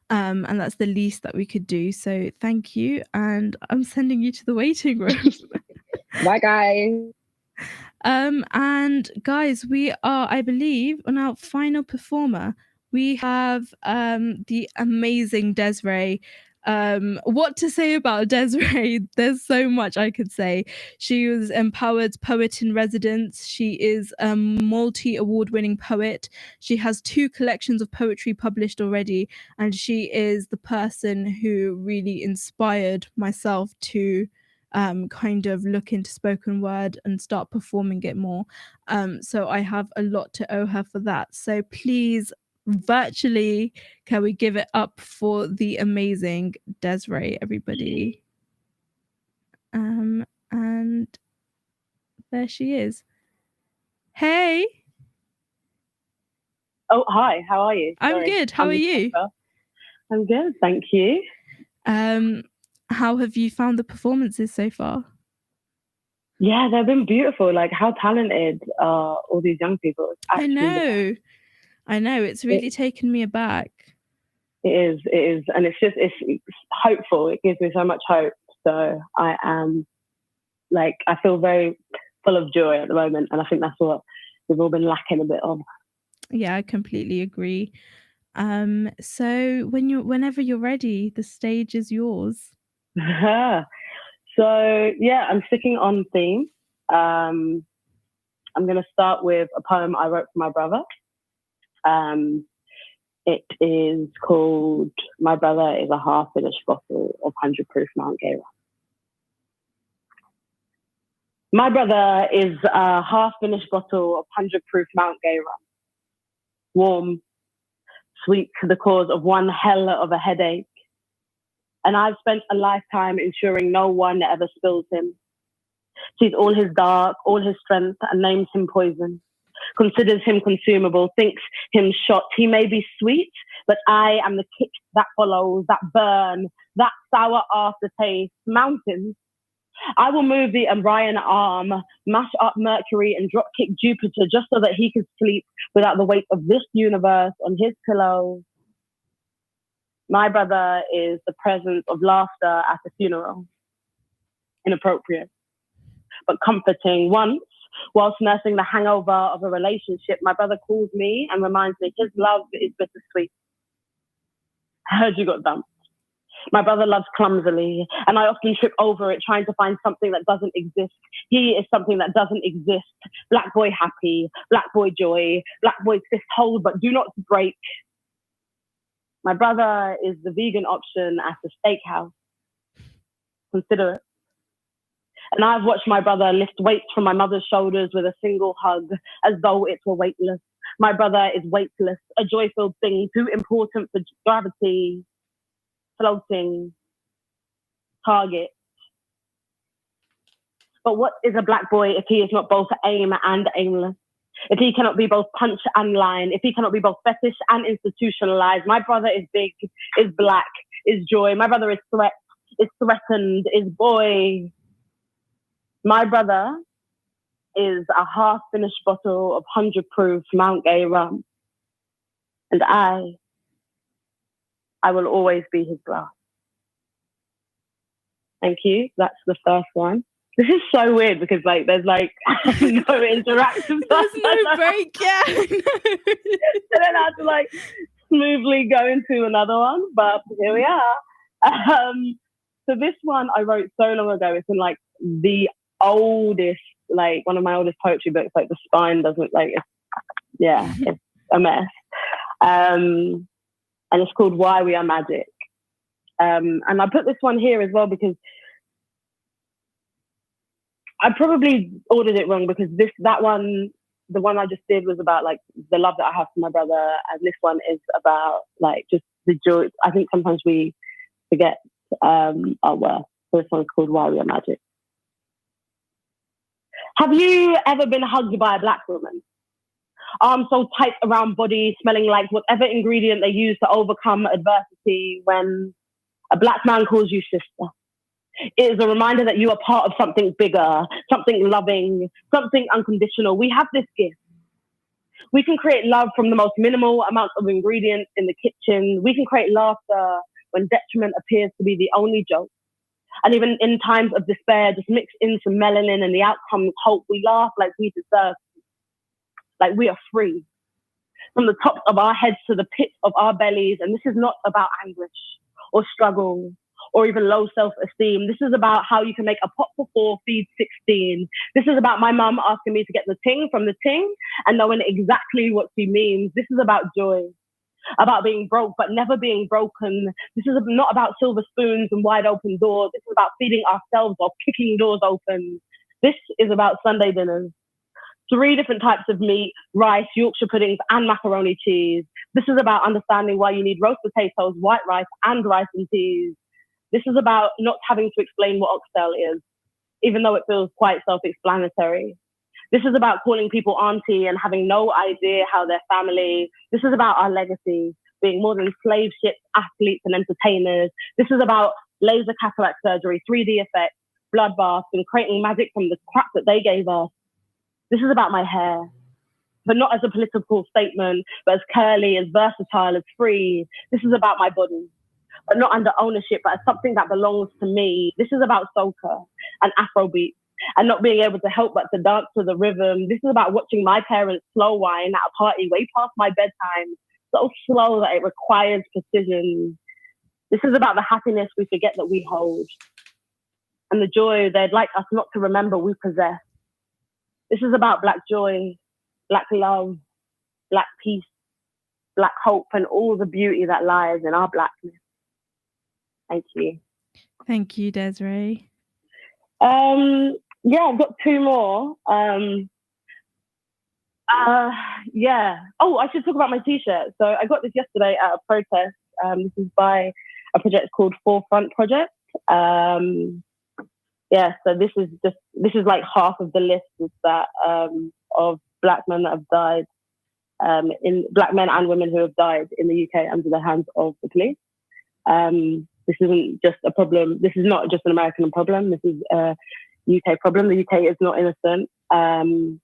And that's the least that we could do. So thank you. And I'm sending you to the waiting room. Bye, guys. And guys, we are, I believe, on our final performer. We have the amazing Desiree. What to say about Desiree? There's so much I could say. She was Empowered Poet in Residence. She is a multi-award-winning poet. She has 2 collections of poetry published already, and she is the person who really inspired myself to kind of look into spoken word and start performing it more. So I have a lot to owe her for that. So please, virtually, can we give it up for the amazing Desiree, everybody? And there she is. Hey. Oh, hi. How are you? I'm good. How are you? I'm good, thank you. How have you found the performances so far? Yeah, they've been beautiful. Like, how talented are all these young people? I know. It's really taken me aback. It is. And it's hopeful. It gives me so much hope. So I am, I feel very full of joy at the moment. And I think that's what we've all been lacking a bit of. Yeah, I completely agree. So whenever you're ready, the stage is yours. So yeah, I'm sticking on theme. I'm going to start with a poem I wrote for my brother. It is called "My Brother is a Half-Finished Bottle of 100 Proof Mount Gay Rum." My brother is a half-finished bottle of 100 Proof Mount Gay Rum. Warm, sweet to the cause of one hell of a headache. And I've spent a lifetime ensuring no one ever spills him. Sees all his dark, all his strength, and names him poison. Considers him consumable, thinks him shot. He may be sweet, but I am the kick that follows, that burn, that sour aftertaste. Mountains. I will move the Orion arm, mash up Mercury, and drop kick Jupiter just so that he could sleep without the weight of this universe on his pillow. My brother is the presence of laughter at a funeral. Inappropriate, but comforting. Once, whilst nursing the hangover of a relationship, my brother calls me and reminds me his love is bittersweet. I heard you got dumped. My brother loves clumsily, and I often trip over it trying to find something that doesn't exist. He is something that doesn't exist. Black boy happy, black boy joy, black boy fist hold, but do not break. My brother is the vegan option at the steakhouse. considerate. And I've watched my brother lift weights from my mother's shoulders with a single hug, as though it were weightless. My brother is weightless, a joy-filled thing, too important for gravity, floating, target. But what is a black boy if he is not both aim and aimless? If he cannot be both punch and line, if he cannot be both fetish and institutionalized? My brother is big, is black, is joy. My brother is threat, is threatened, is boy. My brother is a half-finished bottle of 100 proof Mount Gay rum. And I will always be his glass. Thank you. That's the first one. This is so weird because there's no interaction. There's no break, yeah. I don't have to smoothly go into another one, but here we are. So this one I wrote so long ago. It's in the oldest, one of my oldest poetry books. The spine doesn't it's a mess. And it's called Why We Are Magic. And I put this one here as well because I probably ordered it wrong because the one I just did was about the love that I have for my brother, and this one is about just the joy. I think sometimes we forget our worth. So this one's called Why We Are Magic. Have you ever been hugged by a black woman? Arms so tight around body, smelling like whatever ingredient they use to overcome adversity when a black man calls you sister? It is a reminder that you are part of something bigger, something loving, something unconditional. We have this gift. We can create love from the most minimal amount of ingredients in the kitchen. We can create laughter when detriment appears to be the only joke. And even in times of despair, just mix in some melanin and the outcome is hope. We laugh like we deserve, like we are free. From the tops of our heads to the pits of our bellies. And this is not about anguish or struggle or even low self-esteem. This is about how you can make a pot for 4, feed 16. This is about my mum asking me to get the ting from the ting and knowing exactly what she means. This is about joy, about being broke but never being broken. This is not about silver spoons and wide open doors. This is about feeding ourselves while kicking doors open. This is about Sunday dinners. 3 different types of meat, rice, Yorkshire puddings, and macaroni cheese. This is about understanding why you need roast potatoes, white rice, and rice and peas. This is about not having to explain what oxtail is, even though it feels quite self-explanatory. This is about calling people auntie and having no idea how they're family. This is about our legacy, being more than slave ships, athletes, and entertainers. This is about laser cataract surgery, 3D effects, blood baths, and creating magic from the crap that they gave us. This is about my hair, but not as a political statement, but as curly, as versatile, as free. This is about my body, but not under ownership, but as something that belongs to me. This is about soca and Afrobeat and not being able to help but to dance to the rhythm. This is about watching my parents slow wine at a party way past my bedtime, so slow that it requires precision. This is about the happiness we forget that we hold and the joy they'd like us not to remember we possess. This is about Black joy, Black love, Black peace, Black hope, and all the beauty that lies in our Blackness. Thank you. Thank you, Desiree. Yeah, I've got 2 more. Yeah. Oh, I should talk about my T-shirt. So I got this yesterday at a protest. This is by a project called Forefront Project. Yeah, so this is like half of the list is that of Black men that have died, in Black men and women who have died in the UK under the hands of the police. This isn't just a problem. This is not just an American problem. This is a UK problem. The UK is not innocent, and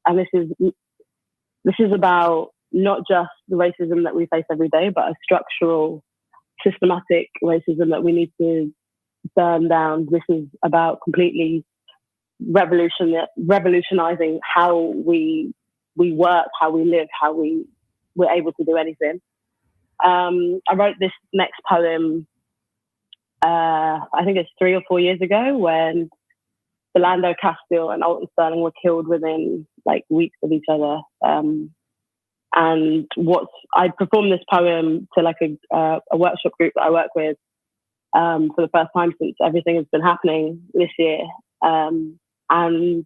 this is about not just the racism that we face every day, but a structural, systematic racism that we need to burn down. This is about completely revolutionizing how we work, how we live, how we're able to do anything. I wrote this next poem, I think it's 3 or 4 years ago, when Philando Castile and Alton Sterling were killed within like weeks of each other. And I performed this poem to like a workshop group that I work with. for the first time since everything has been happening this year. And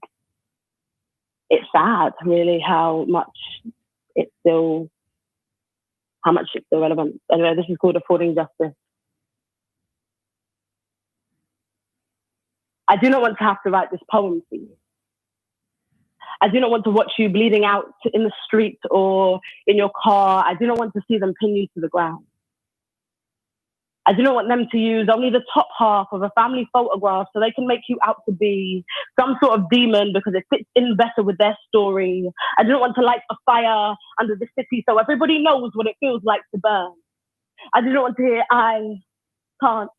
it's sad, really, how much it's still relevant. Anyway, this is called Affording Justice. I do not want to have to write this poem for you. I do not want to watch you bleeding out in the street or in your car. I do not want to see them pin you to the ground. I do not want them to use only the top half of a family photograph so they can make you out to be some sort of demon because it fits in better with their story. I do not want to light a fire under the city so everybody knows what it feels like to burn. I do not want to hear "I can't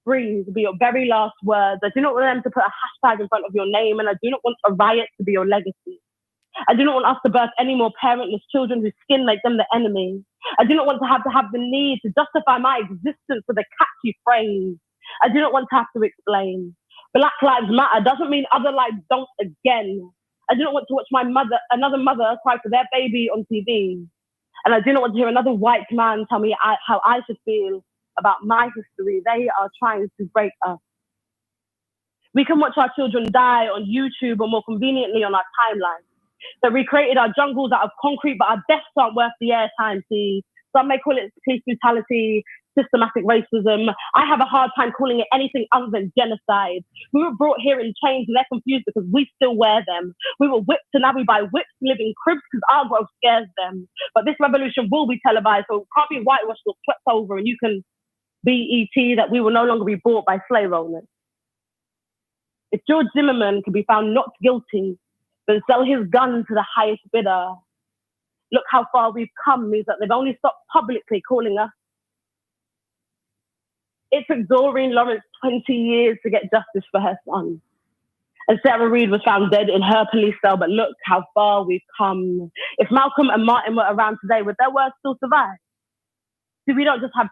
breathe" be your very last words. I do not want them to put a hashtag in front of your name, and I do not want a riot to be your legacy. I do not want us to birth any more parentless children whose skin makes them the enemy. I do not want to have the need to justify my existence with a catchy phrase. I do not want to have to explain. Black Lives Matter doesn't mean other lives don't again. I do not want to watch another mother cry for their baby on TV. And I do not want to hear another white man tell me how I should feel about my history. They are trying to break us. We can watch our children die on YouTube or more conveniently on our timeline. So we created our jungles out of concrete, but our deaths aren't worth the airtime. See, some may call it police brutality, systematic racism. I have a hard time calling it anything other than genocide. We were brought here in chains and they're confused because we still wear them. We were whipped and now we buy whips to live in cribs because our growth scares them. But this revolution will be televised, so it can't be whitewashed or swept over, and you can be ET that we will no longer be bought by slave owners. If George Zimmerman can be found not guilty, but sell his gun to the highest bidder, look how far we've come means that they've only stopped publicly calling us. It took Doreen Lawrence 20 years to get justice for her son. And Sarah Reid was found dead in her police cell, but look how far we've come. If Malcolm and Martin were around today, would their words still survive? See, we don't just have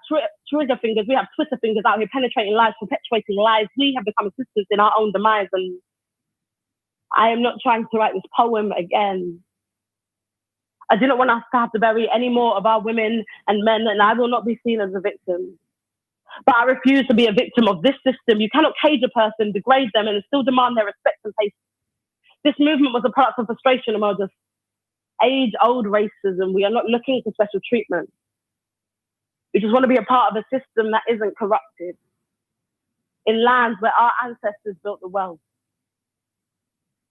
trigger fingers, we have Twitter fingers out here penetrating lies, perpetuating lies. We have become assistants in our own demise, and I am not trying to write this poem again. I do not want us to have to bury any more of our women and men, and I will not be seen as a victim. But I refuse to be a victim of this system. You cannot cage a person, degrade them, and still demand their respect and patience. This movement was a product of frustration among just age-old racism. We are not looking for special treatment. We just want to be a part of a system that isn't corrupted, in lands where our ancestors built the wealth.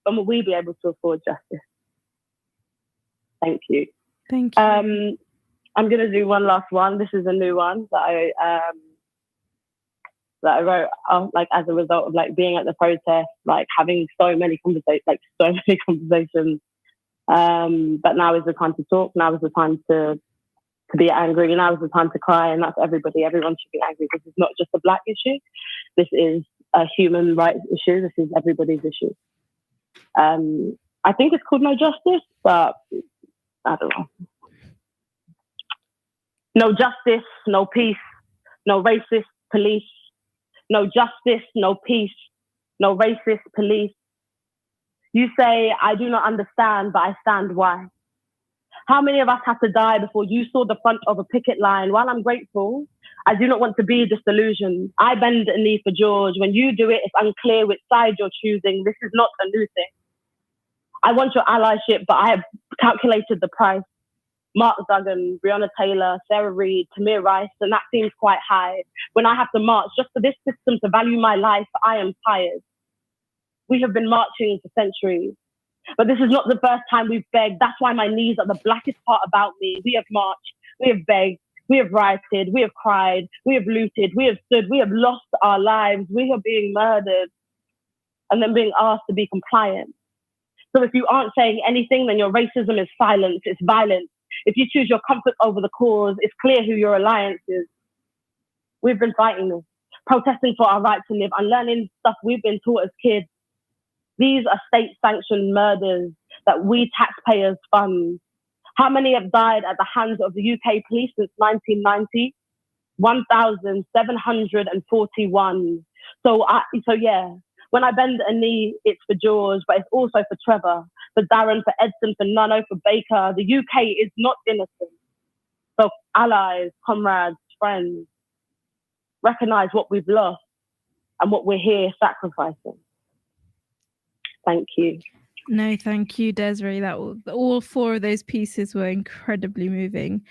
And will we be able to afford justice? Thank you. Thank you. I'm going to do one last one. This is a new one that I wrote like as a result of like being at the protest, like having so many conversations. But now is the time to talk. Now is the time to be angry. Now is the time to cry, and that's everybody. Everyone should be angry. This is not just a Black issue. This is a human rights issue. This is everybody's issue. I think it's called No Justice, but I don't know. No justice, no peace, no racist police. No justice, no peace, no racist police. You say, I do not understand, but I stand why. How many of us had to die before you saw the front of a picket line? While I'm grateful, I do not want to be disillusioned. I bend a knee for George. When you do it, it's unclear which side you're choosing. This is not a new thing. I want your allyship, but I have calculated the price. Mark Duggan, Breonna Taylor, Sarah Reid, Tamir Rice, and that seems quite high. When I have to march just for this system to value my life, I am tired. We have been marching for centuries, but this is not the first time we've begged. That's why my knees are the blackest part about me. We have marched, we have begged, we have rioted, we have cried, we have looted, we have stood, we have lost our lives, we are being murdered, and then being asked to be compliant. So if you aren't saying anything, then your racism is silence, it's violence. If you choose your comfort over the cause, it's clear who your alliance is. We've been fighting this, protesting for our right to live, unlearning stuff we've been taught as kids. These are state-sanctioned murders that we taxpayers fund. How many have died at the hands of the UK police since 1990? 1,741. So yeah, when I bend a knee, it's for George, but it's also for Trevor, for Darren, for Edson, for Nano, for Baker. The UK is not innocent. So allies, comrades, friends, recognize what we've lost and what we're here sacrificing. Thank you. No, thank you, Desiree. All 4 of those pieces were incredibly moving.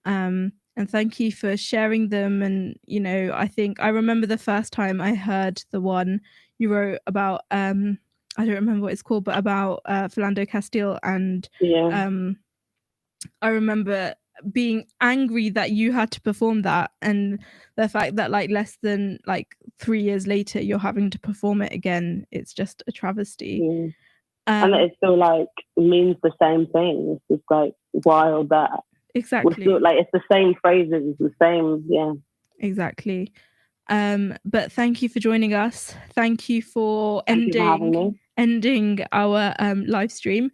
And thank you for sharing them. And, you know, I remember the first time I heard the one you wrote about, I don't remember what it's called, but about Philando Castile. And I remember being angry that you had to perform that, and the fact that like less than like 3 years later you're having to perform it again. It's just a travesty. And it still like means the same thing. It's just like wild that exactly still, like it's the same phrases, it's the same, exactly. But thank you for joining us. Thank you for ending our live stream.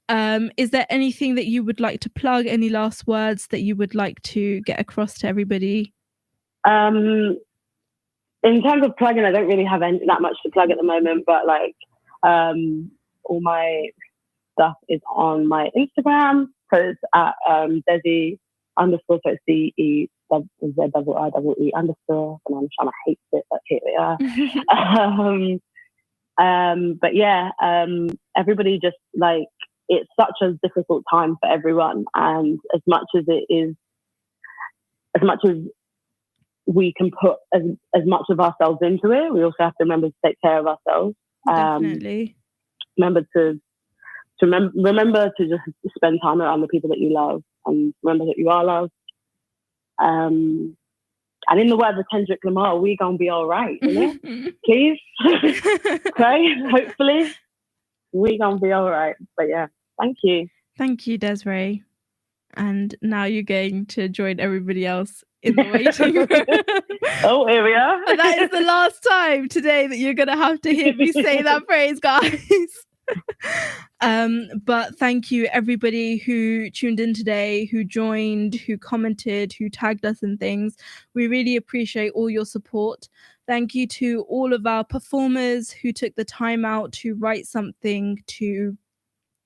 Is there anything that you would like to plug? Any last words that you would like to get across to everybody? In terms of plugging, I don't really have that much to plug at the moment, but like all my stuff is on my Instagram. So it's at Desi _, so it's DEZIIE_, and I'm trying to hate it, but here we are. But yeah, everybody just like, it's such a difficult time for everyone, and as much as we can put as much of ourselves into it, we also have to remember to take care of ourselves. Definitely. Remember to just spend time around the people that you love, and remember that you are loved. And in the words of Kendrick Lamar, we gonna be all right, you know? Please, pray. Hopefully, we gonna be all right. But yeah, thank you. Thank you, Desiree. And now you're going to join everybody else in the waiting room. Oh, here we are. And that is the last time today that you're going to have to hear me say that phrase, guys. But thank you, everybody who tuned in today, who joined, who commented, who tagged us and things. We really appreciate all your support. Thank you to all of our performers who took the time out to write something, to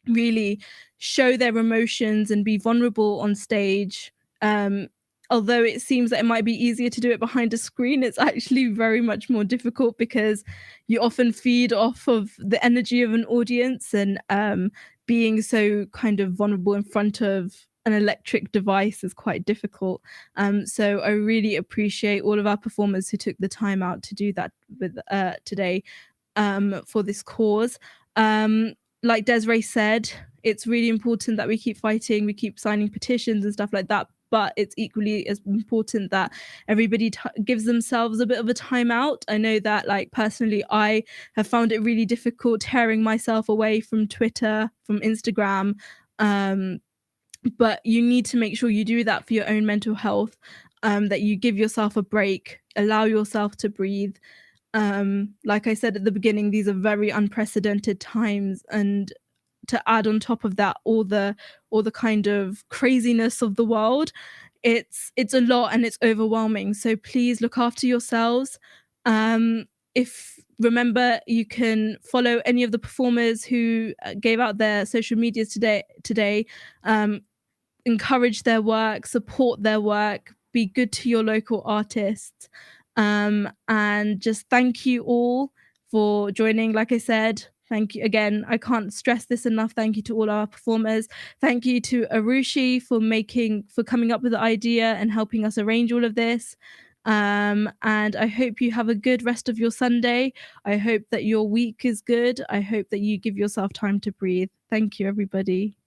really show their emotions and be vulnerable on stage. Although it seems that it might be easier to do it behind a screen, it's actually very much more difficult because you often feed off of the energy of an audience, and being so kind of vulnerable in front of an electric device is quite difficult. So I really appreciate all of our performers who took the time out to do that with today for this cause. Like Desiree said, it's really important that we keep fighting, we keep signing petitions and stuff like that. But it's equally as important that everybody gives themselves a bit of a time out. I know that, like, personally, I have found it really difficult tearing myself away from Twitter, from Instagram. But you need to make sure you do that for your own mental health, that you give yourself a break, allow yourself to breathe. Like I said at the beginning, these are very unprecedented times, and to add on top of that all the kind of craziness of the world, it's a lot and it's overwhelming. So please look after yourselves. Remember, you can follow any of the performers who gave out their social medias today. Encourage their work, support their work, be good to your local artists. And just thank you all for joining. Like I said, thank you again. I can't stress this enough. Thank you to all our performers. Thank you to Arushi for coming up with the idea and helping us arrange all of this. And I hope you have a good rest of your Sunday. I hope that your week is good. I hope that you give yourself time to breathe. Thank you, everybody.